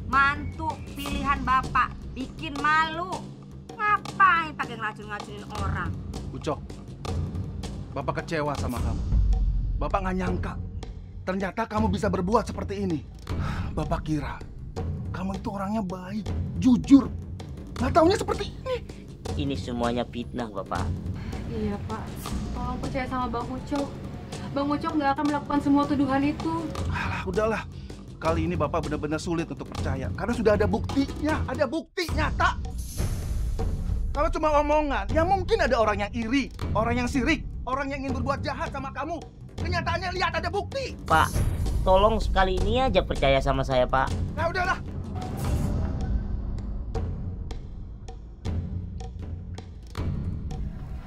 mantu pilihan bapak, bikin malu. Ngapain pakai ngelacun-ngacunin orang? Ucok, Bapak kecewa sama kamu. Bapak nggak nyangka, ternyata kamu bisa berbuat seperti ini. Bapak kira kamu itu orangnya baik, jujur. Nggak taunya seperti ini. Ini semuanya fitnah Bapak. Iya Pak, tolong percaya sama Bang Ucok. Bang Ucok nggak akan melakukan semua tuduhan itu. Alah, udahlah. Kali ini Bapak benar-benar sulit untuk percaya. Karena sudah ada buktinya, nyata. Kalau cuma omongan, ya mungkin ada orang yang iri, orang yang sirik, orang yang ingin berbuat jahat sama kamu. Kenyataannya lihat ada bukti. Pak, tolong sekali ini aja percaya sama saya Pak. Nah udahlah.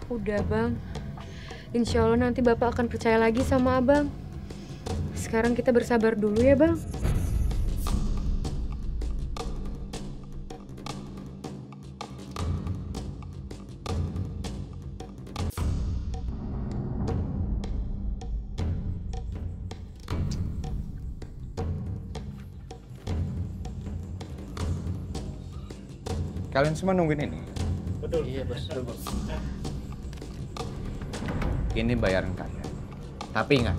Udah Bang, insya Allah nanti Bapak akan percaya lagi sama Abang. Sekarang kita bersabar dulu ya Bang. Kalian semua nungguin ini? Betul. Iya, Bos. Betul, Bos. Ini bayaran kalian. Tapi ingat,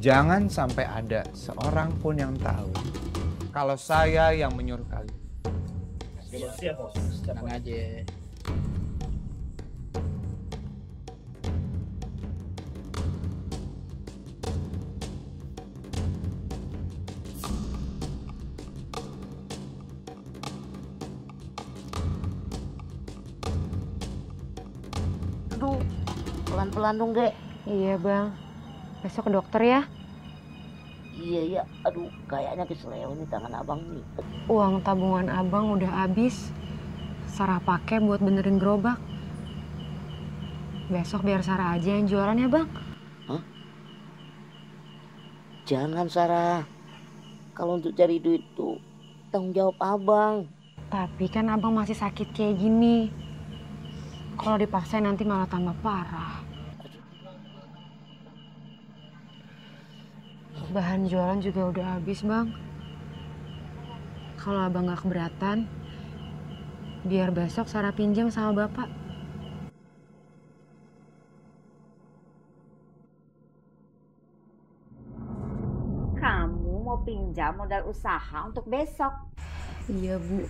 jangan sampai ada seorang pun yang tahu kalau saya yang menyuruh kalian. Siap, Bos. Tenang aja. Aduh, pelan-pelan dong, Dek. Iya, Bang. Besok ke dokter ya. Iya. Aduh, kayaknya keseleo nih tangan abang nih. Uang tabungan abang udah habis. Sarah pakai buat benerin gerobak. Besok biar Sarah aja yang jualan ya, Bang. Hah? Jangan, Sarah. Kalau untuk cari duit tuh tanggung jawab abang. Tapi kan abang masih sakit kayak gini. Kalau dipaksain nanti malah tambah parah. Bahan jualan juga udah habis, Bang. Kalau abang gak keberatan, biar besok Sarah pinjam sama Bapak. Kamu mau pinjam modal usaha untuk besok? Iya, Bu.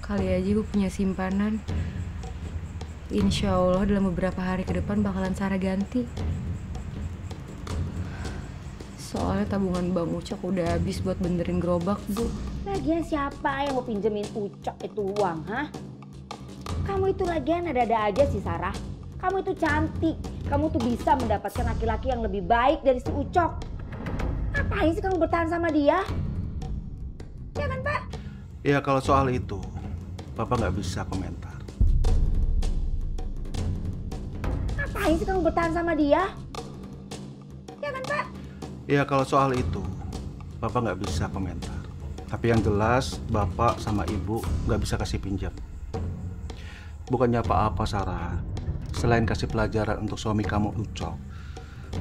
Kali aja Bu punya simpanan. Insya Allah dalam beberapa hari ke depan bakalan Sarah ganti. Soalnya tabungan Bang Ucok udah habis buat benerin gerobak, Bu. Lagian siapa yang mau pinjemin Ucok itu uang, hah? Kamu itu lagian ada-ada aja sih, Sarah. Kamu itu cantik. Kamu tuh bisa mendapatkan laki-laki yang lebih baik dari si Ucok. Ngapain sih kamu bertahan sama dia? Ya kan, Pak? Ya kalau soal itu, Papa nggak bisa komentar. Ngapain sih kamu bertahan sama dia? Ya kan, Pak? Ya kalau soal itu, Papa nggak bisa komentar. Tapi yang jelas, Bapak sama Ibu nggak bisa kasih pinjam. Bukannya apa-apa, Sarah. Selain kasih pelajaran untuk suami kamu, Ucok,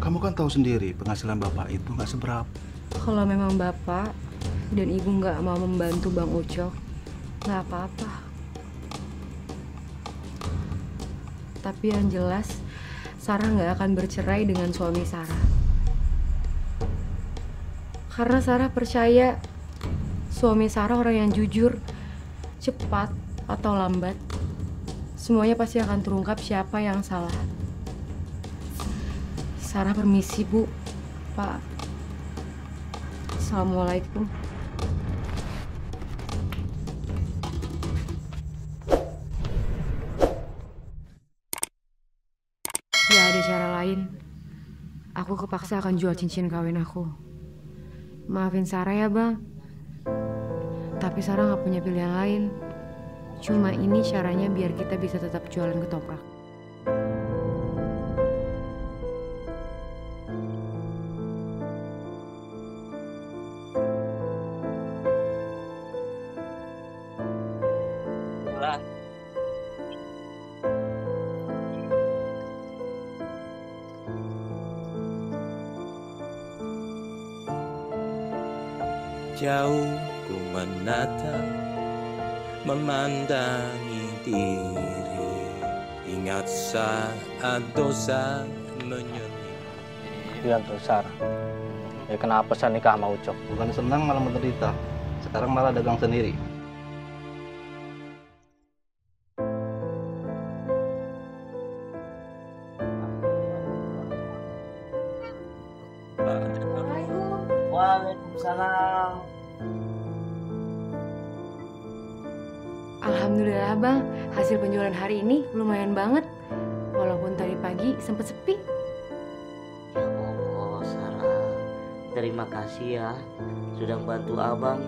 kamu kan tahu sendiri penghasilan Bapak itu nggak seberapa. Kalau memang Bapak dan Ibu nggak mau membantu Bang Ucok, nggak apa-apa. Tapi yang jelas, Sarah nggak akan bercerai dengan suami Sarah. Karena Sarah percaya suami Sarah orang yang jujur, cepat atau lambat, semuanya pasti akan terungkap siapa yang salah. Sarah permisi, Bu. Pak. Assalamualaikum. Gak ada cara lain. Aku kepaksa akan jual cincin kawin aku. Maafin Sarah ya, Bang. Tapi Sarah gak punya pilihan lain. Cuma ini caranya biar kita bisa tetap jualan ketoprak. Jauh ku menatap, memandangi diri, ingat saat dosa menyelim. Iya tuh, Sarah. Ya kenapa saya nikah sama Ucok? Bukan senang malah menderita. Sekarang malah dagang sendiri. Waalaikumsalam. Alhamdulillah, Bang. Hasil penjualan hari ini lumayan banget. Walaupun tadi pagi sempat sepi. Ya Allah, Sarah. Terima kasih ya sudah bantu Abang.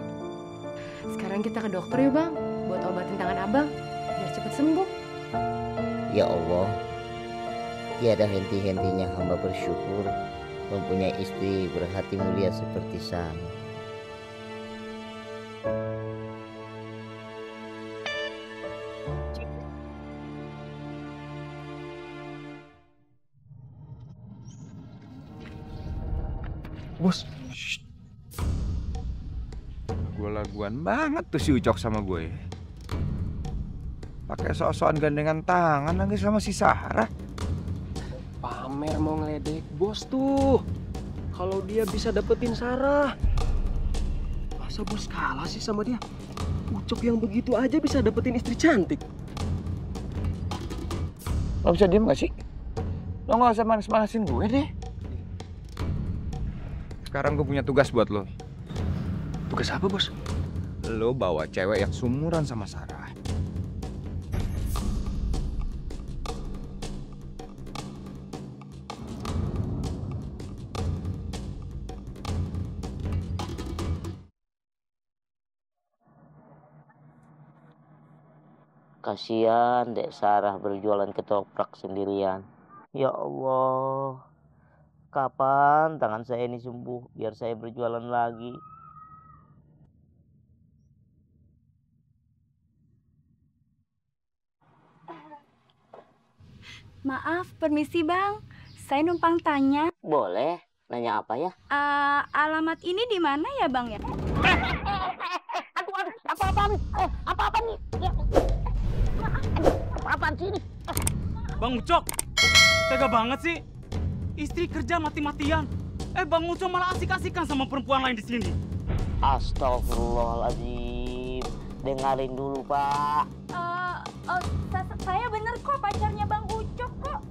Sekarang kita ke dokter yuk, Bang. Buat obatin tangan Abang biar cepat sembuh. Ya Allah, tiada henti-hentinya hamba bersyukur mempunyai istri berhati mulia seperti Sani. Bos. Lagu-laguan banget tuh si Ucok sama gue. Pakai sok-sokan gandengan tangan lagi sama si Sarah. Pamer mau ngeledek bos tuh. Kalau dia bisa dapetin Sarah. Masa bos kalah sih sama dia? Ucok yang begitu aja bisa dapetin istri cantik. Lo bisa diem gak sih? Lo gak usah manas-manasin gue deh. Sekarang gue punya tugas buat lo. Tugas apa, Bos? Lo bawa cewek yang sumuran sama Sarah. Kasihan Dek Sarah berjualan ketoprak sendirian. Ya Allah, kapan tangan saya ini sembuh biar saya berjualan lagi? Maaf, permisi Bang. Saya numpang tanya. Boleh, nanya apa ya? Alamat ini di mana ya Bang ya? Aduh, apa-apaan? Apa-apaan nih? Apa-apaan sih ini? Bang Ucok, tega banget sih. Istri kerja mati-matian. Bang Ucok malah asik-asikan sama perempuan lain di sini. Astagfirullahaladzim. Dengarin dulu, Pak. Saya bener kok pacarnya Bang Ucok kok.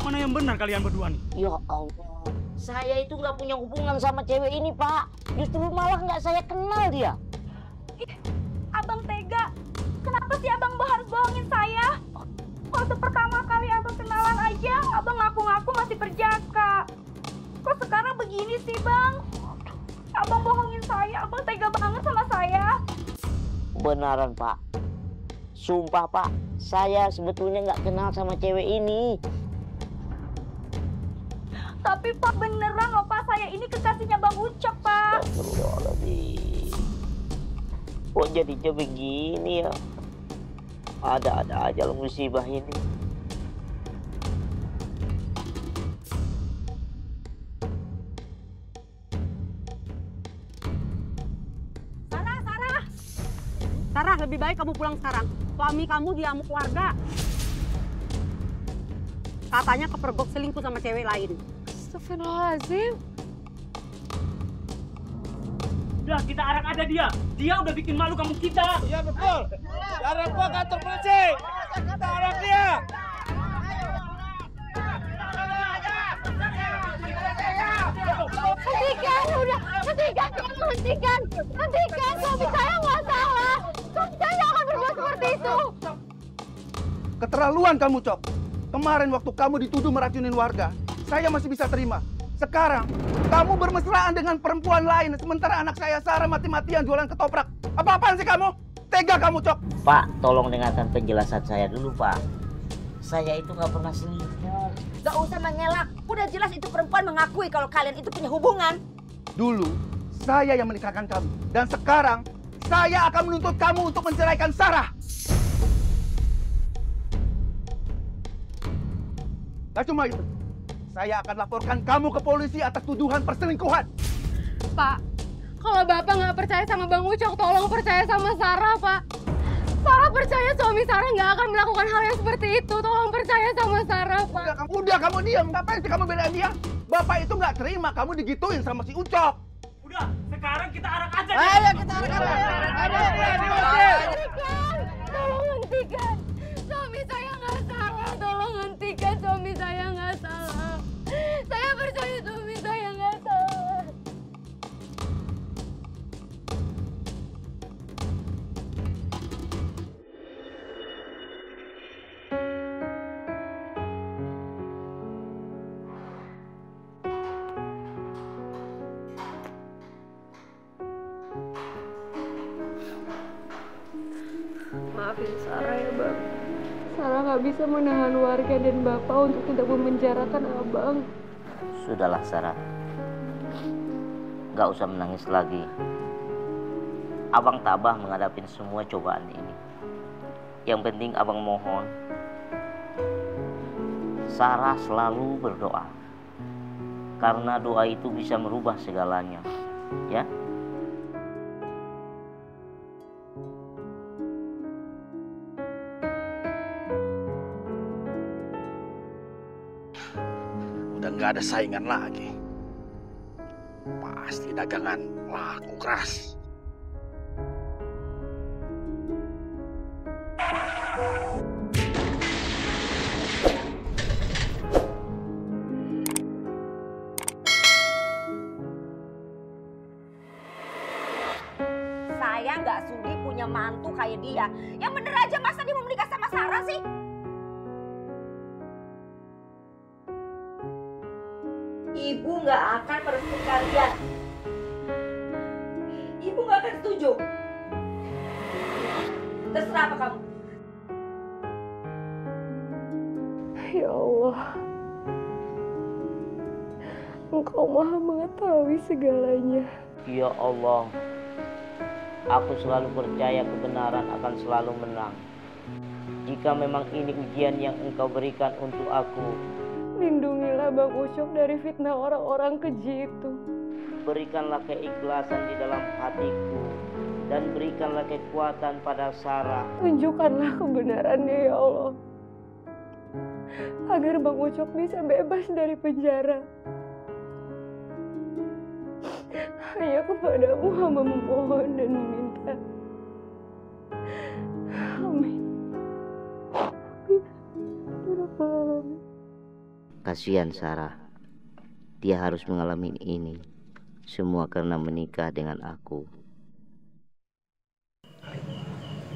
Mana yang benar kalian berdua nih? Ya Allah, saya itu nggak punya hubungan sama cewek ini, Pak. Justru malah nggak saya kenal dia. Abang tega. Kenapa sih Abang harus bohongin saya? Waktu pertama kali Abang kenalan aja, Abang ngaku-ngaku masih perjaka. Kok sekarang begini sih, Bang? Abang bohongin saya, Abang tega banget sama saya. Benaran Pak. Sumpah Pak, saya sebetulnya nggak kenal sama cewek ini. Tapi Pak beneran loh Pak, saya ini kekasihnya Bang Ucok Pak. Astagfirullahaladzim. Kok jadinya begini ya? Ada-ada aja lo musibah ini. Sarah, lebih baik kamu pulang sekarang. Suami kamu diamuk warga. Katanya kepergok selingkuh sama cewek lain. Astagfirullahaladzim. Udah, kita arak aja dia. Dia udah bikin malu kamu kita. Iya betul. Arak gua kantor polisi. Kita arak dia. Hentikan, udah. Hentikan. Suami saya nggak salah. Suami saya nggak akan berbuat seperti itu. Keterlaluan kamu, Cok. Kemarin waktu kamu dituduh meracunin warga, saya masih bisa terima. Sekarang, kamu bermesraan dengan perempuan lain, sementara anak saya Sarah mati-matian jualan ketoprak. Apa-apaan sih kamu? Tega kamu, Cok. Pak, tolong dengarkan penjelasan saya dulu, Pak. Saya itu nggak pernah selingkuh. Gak usah mengelak. Udah jelas itu perempuan mengakui kalau kalian itu punya hubungan. Dulu, saya yang menikahkan kamu. Dan sekarang, saya akan menuntut kamu untuk menceraikan Sarah. Gak cuma itu. Saya akan laporkan kamu ke polisi atas tuduhan perselingkuhan. Pak, kalau Bapak nggak percaya sama Bang Ucok, tolong percaya sama Sarah, Pak. Sarah percaya suami Sarah nggak akan melakukan hal yang seperti itu. Tolong percaya sama Sarah, Pak. Udah kamu diam. Ngapain sih kamu belain dia? Bapak itu nggak terima kamu digituin sama si Ucok. Udah, sekarang kita arak aja. Ayo kita arak aja. Tolong hentikan. Suami saya nggak salah. Tolong hentikan. Suami saya nggak salah. Saya percaya suami saya nggak salah. Maafin Sarah ya Bang. Sarah nggak bisa menahan warga dan Bapak untuk tidak memenjarakan Abang. Sudahlah Sarah, nggak usah menangis lagi. Abang tabah menghadapi semua cobaan ini. Yang penting abang mohon Sarah selalu berdoa, karena doa itu bisa merubah segalanya, ya. Udah nggak ada saingan lagi. Pasti dagangan laku keras. Saya nggak sudi punya mantu kayak dia. Yang bener aja, masa dia mau menikah sama Sarah sih? Ibu nggak akan merestui kalian. Ibu nggak akan setuju. Terserah apa kamu. Ya Allah, Engkau Maha mengetahui segalanya. Ya Allah, aku selalu percaya kebenaran akan selalu menang. Jika memang ini ujian yang Engkau berikan untuk aku, lindungilah Bang Ucok dari fitnah orang-orang keji itu. berikanlah keikhlasan di dalam hatiku dan berikanlah kekuatan pada Sarah. Tunjukkanlah kebenarannya ya Allah, agar Bang Ucok bisa bebas dari penjara. Hanya kepadamu hamba memohon dan meminta. Amin. Kasihan Sarah, dia harus mengalami ini semua karena menikah dengan aku.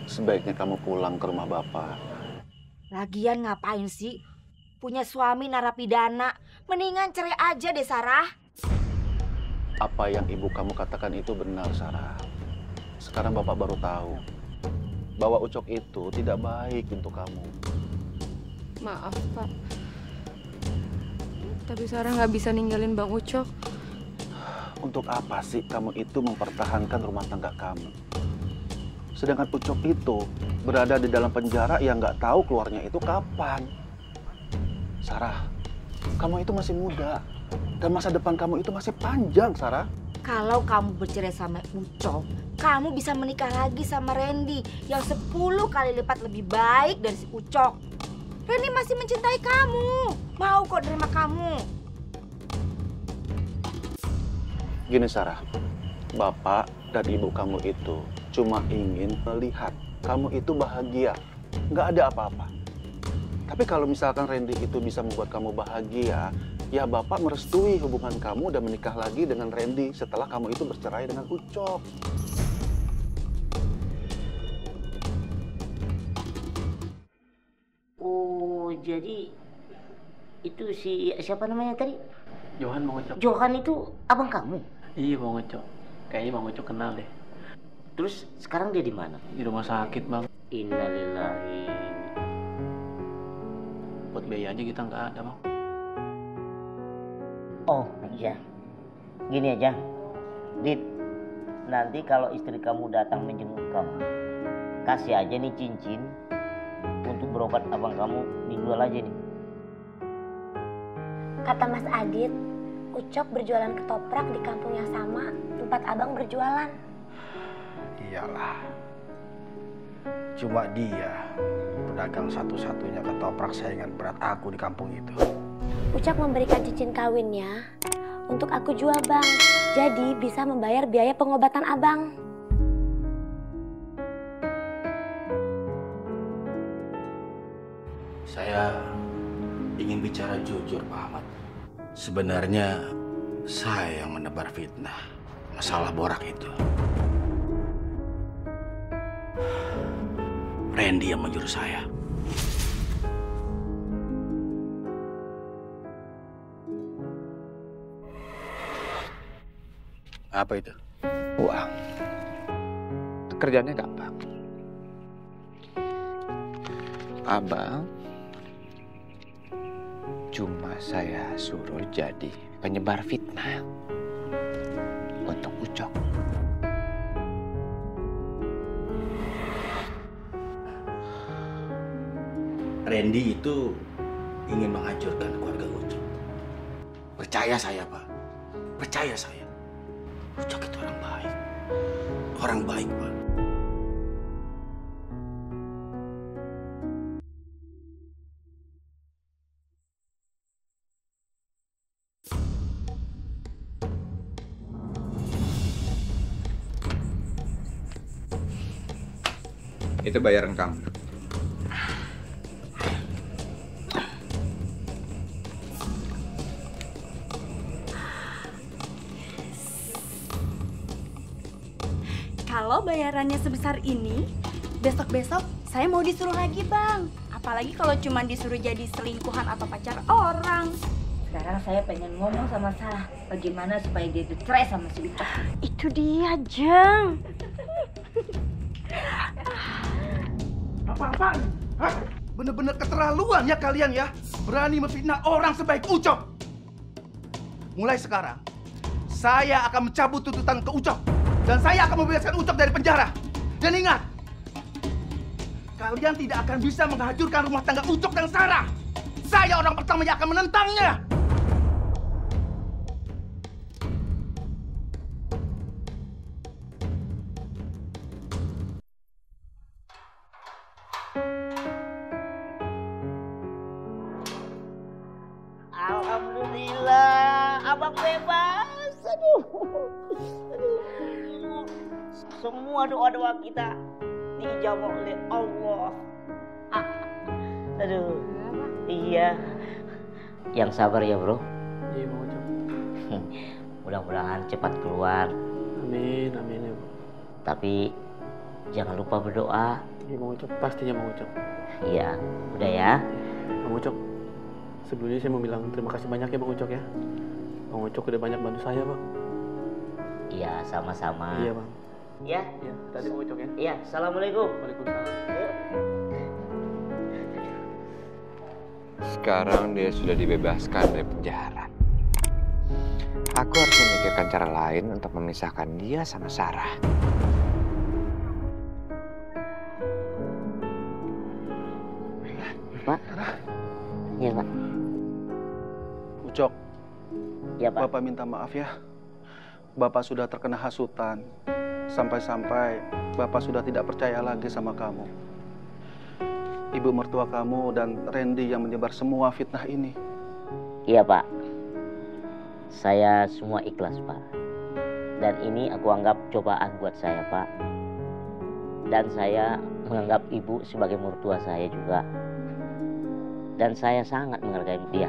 Sebaiknya kamu pulang ke rumah bapak. Lagian ngapain sih punya suami narapidana? Mendingan cerai aja deh Sarah. Apa yang ibu kamu katakan itu benar, Sarah. Sekarang bapak baru tahu bahwa Ucok itu tidak baik untuk kamu. Maaf, Pak. Tapi Sarah nggak bisa ninggalin Bang Ucok. Untuk apa sih kamu itu mempertahankan rumah tangga kamu? Sedangkan Ucok itu berada di dalam penjara yang nggak tahu keluarnya itu kapan. Sarah, kamu itu masih muda. Dan masa depan kamu itu masih panjang, Sarah. Kalau kamu bercerai sama Ucok, kamu bisa menikah lagi sama Randy yang 10 kali lipat lebih baik dari si Ucok. Randy masih mencintai kamu, mau kok nerima kamu. Gini Sarah, bapak dan ibu kamu itu cuma ingin melihat kamu itu bahagia, nggak ada apa-apa. Tapi kalau misalkan Randy itu bisa membuat kamu bahagia, ya bapak merestui hubungan kamu dan menikah lagi dengan Randy setelah kamu itu bercerai dengan Ucok. Oh, jadi itu si siapa namanya tadi? Johan Bang Ucok. Johan itu abang kamu? Iya Bang Ucok. Kayaknya Bang Ucok kenal deh. Terus sekarang dia di mana? Di rumah sakit Bang. Innalillahi. Buat biaya aja kita nggak ada Bang. Oh iya, gini aja, Dit. Nanti kalau istri kamu datang menjenguk kamu, kasih aja nih cincin untuk berobat abang kamu, dijual aja nih. Kata Mas Adit, Ucok berjualan ketoprak di kampung yang sama tempat abang berjualan. Iyalah, cuma dia pedagang satu-satunya ketoprak saingan berat aku di kampung itu. Ucok memberikan cincin kawinnya untuk aku jual bang, jadi bisa membayar biaya pengobatan abang. Saya ingin bicara jujur Pak Ahmad. Sebenarnya saya yang menebar fitnah masalah Borak itu. Randy yang menyuruh saya. Apa itu? Uang. Kerjanya gampang. Abang cuma saya suruh jadi penyebar fitnah untuk Ucok. Randy itu ingin menghancurkan keluarga Ucok. Percaya saya, Pak. Percaya saya. Ucok itu orang baik. Orang baik, Pak. Itu bayaran kamu. Kalau bayarannya sebesar ini, besok-besok saya mau disuruh lagi bang. Apalagi kalau cuma disuruh jadi selingkuhan atau pacar orang. Sekarang saya pengen ngomong sama Sarah, bagaimana supaya dia cerai sama si Ucok. Itu dia, Jeng. Apa-apaan? Bener-bener keterlaluan ya kalian ya. Berani memfitnah orang sebaik Ucok. Mulai sekarang, saya akan mencabut tuntutan ke Ucok. Dan saya akan membebaskan Ucok dari penjara. Dan ingat, kalian tidak akan bisa menghancurkan rumah tangga Ucok dan Sarah. Saya orang pertama yang akan menentangnya. Alhamdulillah, abang bebas. Aduh. Semua doa-doa kita dijawab oleh Allah. Aduh, iya. Yang sabar ya bro. Iya Bang Ucok. Mudah-mudahan cepat keluar. Amin, amin ya Bang. Tapi jangan lupa berdoa. Iya Bang Ucok, pastinya Bang Ucok. Iya, udah ya. Bang Ucok, sebelumnya saya mau bilang terima kasih banyak ya Bang Ucok ya. Bang Ucok udah banyak bantu saya Bang. Iya, sama-sama. Iya Bang. Ya. Ya, tadi Bang Ucok ya. Iya, assalamualaikum. Waalaikumsalam. Sekarang dia sudah dibebaskan dari penjara. Aku harus memikirkan cara lain untuk memisahkan dia sama Sarah. Pak. Iya, Pak. Ucok. Ya, Pak. Bapak minta maaf ya. Bapak sudah terkena hasutan. Sampai-sampai Bapak sudah tidak percaya lagi sama kamu. Ibu mertua kamu dan Randy yang menyebar semua fitnah ini. Iya, Pak. Saya semua ikhlas, Pak. Dan ini aku anggap cobaan buat saya, Pak. Dan saya menganggap ibu sebagai mertua saya juga. Dan saya sangat menghargai dia.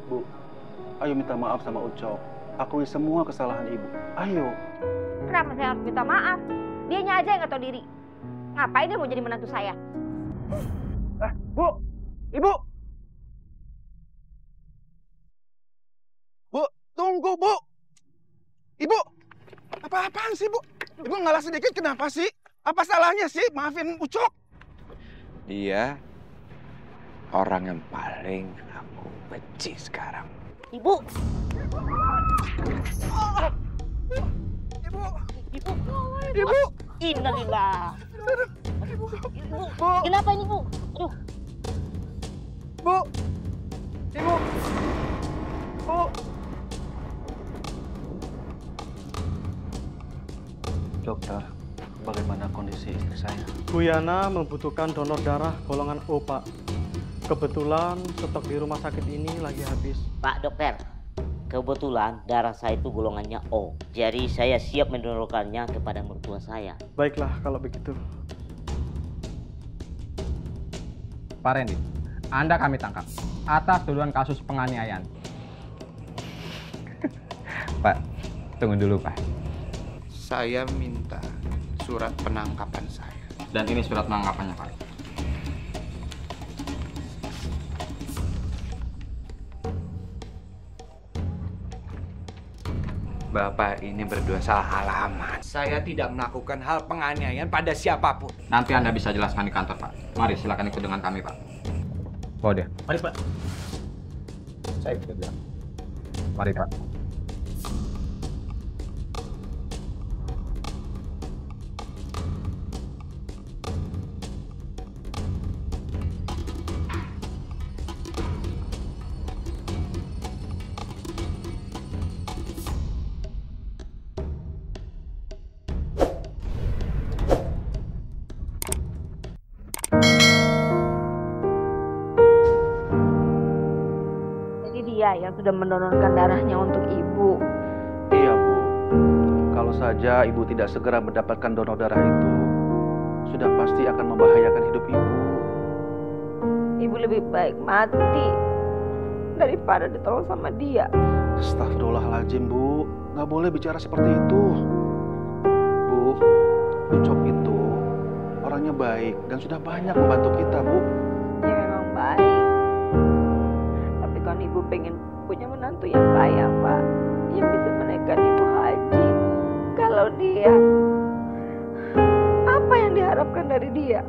Bu, ayo minta maaf sama Ucok. Akui semua kesalahan ibu. Ayo. Kenapa saya harus minta maaf? Dianya aja yang nggak tahu diri. Ngapain dia mau jadi menantu saya? Bu! Ibu! Bu, tunggu, Bu! Ibu! Apa-apaan sih, Bu? Ibu ngalah sedikit kenapa sih? Apa salahnya sih? Maafin Ucok. Dia orang yang paling aku benci sekarang. Ibu! Ibu! Innalillah. Ibu! Kenapa ini, Bu? Aduh. Bu! Ibu! Bu! Dokter, bagaimana kondisi istri saya? Bu Yana membutuhkan donor darah golongan O, Pak. Kebetulan stok di rumah sakit ini lagi habis. Pak dokter, kebetulan darah saya itu golongannya O. Jadi saya siap mendonorkannya kepada mertua saya. Baiklah kalau begitu. Pak Randy, Anda kami tangkap atas tuduhan kasus penganiayaan. Pak, tunggu dulu, Pak. Saya minta surat penangkapan saya. Dan ini surat penangkapannya, Pak. Bapak ini berdua salah alamat. Saya tidak melakukan hal penganiayaan pada siapapun. Nanti Anda bisa jelaskan di kantor, Pak. Mari silakan ikut dengan kami, Pak. Bawa dia. Mari, Pak. Saya ikut bilang. Mari, Pak. Dia yang sudah mendonorkan darahnya untuk ibu. Iya, Bu. Kalau saja ibu tidak segera mendapatkan donor darah itu, sudah pasti akan membahayakan hidup ibu. Ibu lebih baik mati daripada ditolong sama dia. Astagfirullahaladzim, Bu. Nggak boleh bicara seperti itu. Bu, Ucok itu orangnya baik dan sudah banyak membantu kita, Bu. Dia memang baik. Tapi kan ibu pengen punya menantu yang kaya, Pak. Yang bisa menaikkan ibu haji. Kalau dia, apa yang diharapkan dari dia?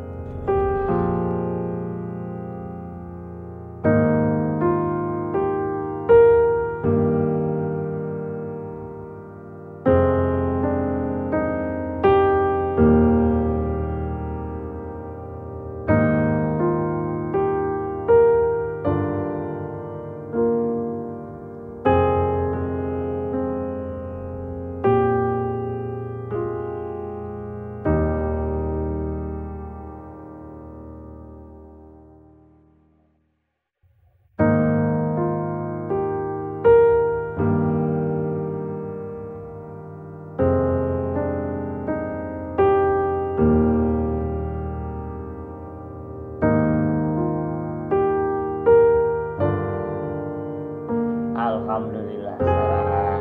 Alhamdulillah, Sarah.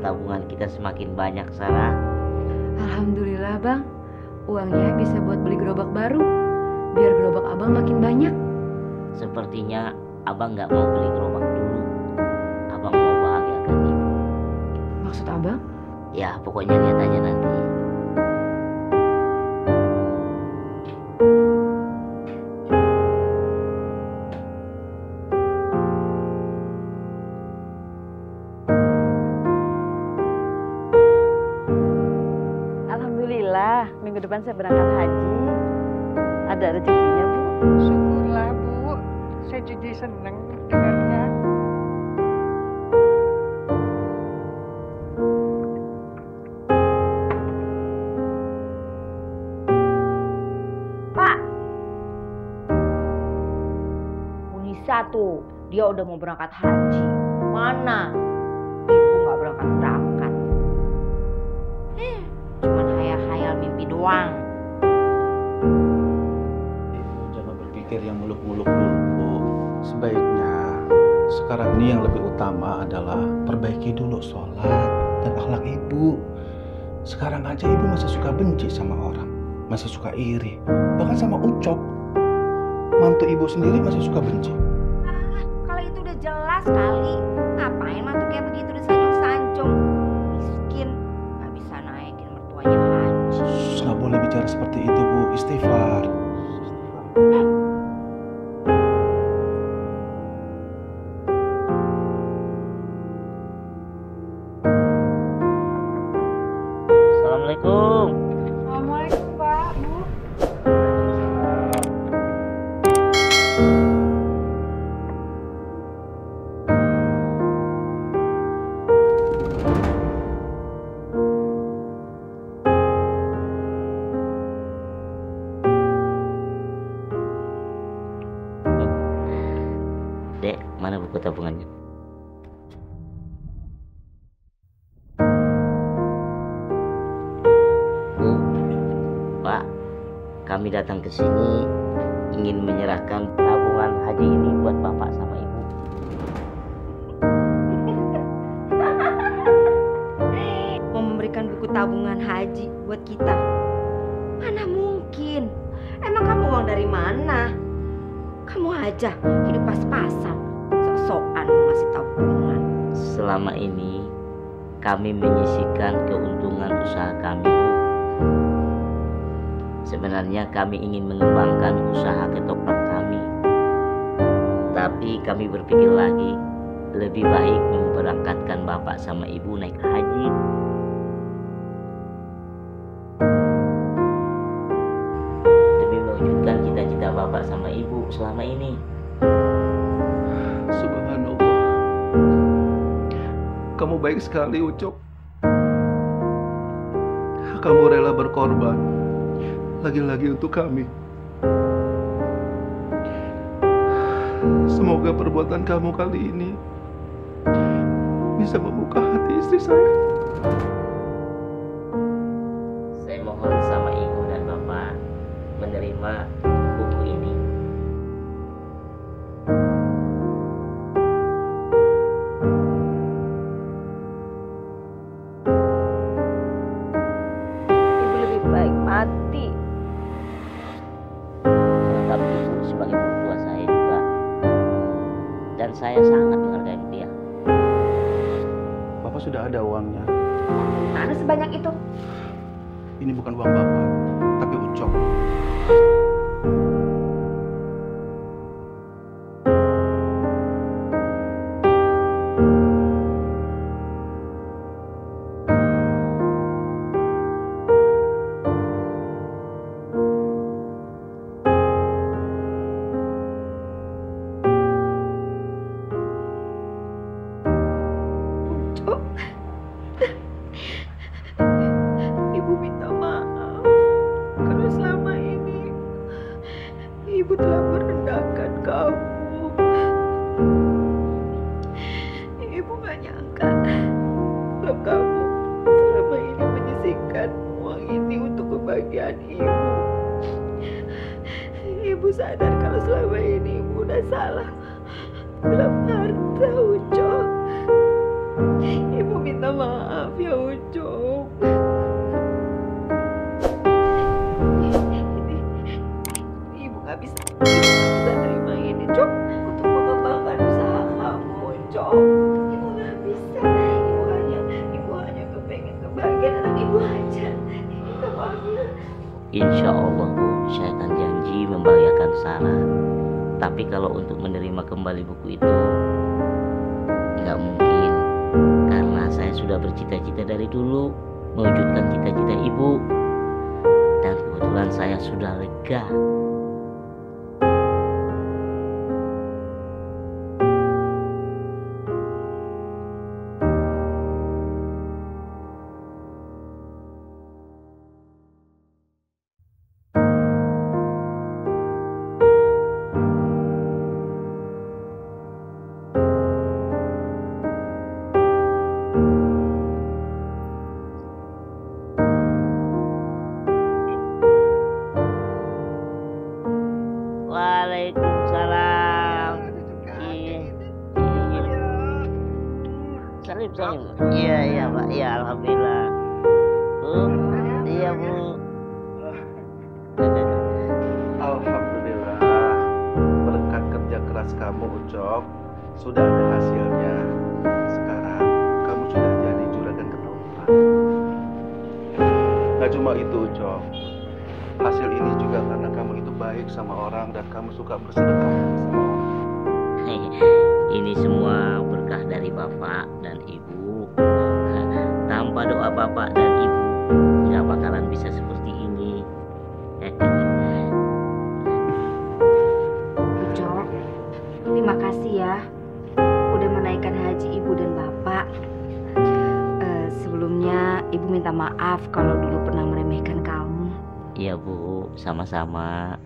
Tabungan kita semakin banyak, Sarah. Alhamdulillah, Bang. Uangnya bisa buat beli gerobak baru. Biar gerobak Abang makin banyak. Sepertinya Abang nggak mau beli gerobak dulu. Abang mau bahagiakan ibu. Maksud Abang? Ya pokoknya lihat aja nanti. Alhamdulillah, minggu depan saya berangkat haji. Ada rezekinya, Bu. Syukurlah, Bu. Saya jadi senang dengarnya. Pak, Munisa tuh, dia udah mau berangkat haji. Mana? Ibu nggak berangkat. Cuman hayal-hayal mimpi doang. Jangan berpikir yang muluk-muluk dulu, Bu. Sebaiknya sekarang ini yang lebih utama adalah perbaiki dulu sholat dan akhlak ibu. Sekarang aja ibu masih suka benci sama orang, masih suka iri, bahkan sama Ucok. Mantu ibu sendiri masih suka benci. Kalau itu udah jelas kali. Ngapain mantu kayak begitu disanjung-sanjung? Miskin, nggak bisa naikin mertuanya haji. Nggak boleh bicara seperti itu, Bu. Istighfar. Assalamualaikum. Assalamualaikum, Pak, Bu. Dek, mana buku tabungannya? Bu, Pak, kami datang ke sini ingin menyerahkan tabungan haji ini buat Bapak sama Ibu. Mau memberikan buku tabungan haji buat kita? Mana mungkin? Emang kamu uang dari mana? Kamu aja hidup pas-pasan, sok-sokan ngasih tabungan. Selama ini kami menyisihkan keuntungan usaha kami, Bu. Sebenarnya kami ingin mengembangkan usaha ketoprak kami. Tapi kami berpikir lagi, lebih baik memberangkatkan Bapak sama Ibu naik haji. Demi mewujudkan cita-cita Bapak sama Ibu selama ini. Subhanallah. Kamu baik sekali, Ucok. Kamu rela berkorban, lagi-lagi untuk kami. Semoga perbuatan kamu kali ini bisa membuka hati istri saya. Saya mohon sama Ibu dan Bapak menerima buku ini. Ibu lebih baik mati. Tapi Ibu sebagai mertua saya juga, dan saya sangat menghargai dia. Bapak sudah ada uangnya. Mana sebanyak itu? Ini bukan uang Bapak, tapi Ucok. Ibu minta maaf kalau selama ini Ibu telah merendahkan kamu. Ibu gak nyangka kalau kamu selama ini menyisihkan uang ini untuk kebahagiaan Ibu. Ibu sadar kalau selama ini Ibu udah salah dalam harta, Ucok. Ibu minta maaf ya, Ucok. Ibu gak bisa terima ini, Cok, untuk mengembangkan usaha kamu, Cok. Ibu gak bisa. Ibu hanya kepengen kebahagiaan ibu aja. Insya Allah Bu, saya akan janji membahagiakan Sarah. Tapi kalau untuk menerima kembali buku itu nggak mungkin, karena saya sudah bercita-cita dari dulu mewujudkan cita-cita ibu, dan kebetulan saya sudah lega. Waalaikumsalam. Salim. Iya Pak. Iya alhamdulillah. Bu, iya Bu. Alhamdulillah, berkat kerja keras kamu Ucok, sudah ada hasilnya. Sekarang kamu sudah jadi juragan ketoprak. Gak cuma itu Ucok, hasil ini juga karena kamu itu baik sama orang dan kamu suka bersedekah sama orang. Ini semua berkah dari Bapak dan Ibu. Tanpa doa Bapak dan Ibu nggak bakalan bisa seperti ini. Ucok, terima kasih ya udah menaikkan haji ibu dan bapak. Sebelumnya ibu minta maaf kalau dulu pernah meremehkan kamu. Iya Bu, sama-sama.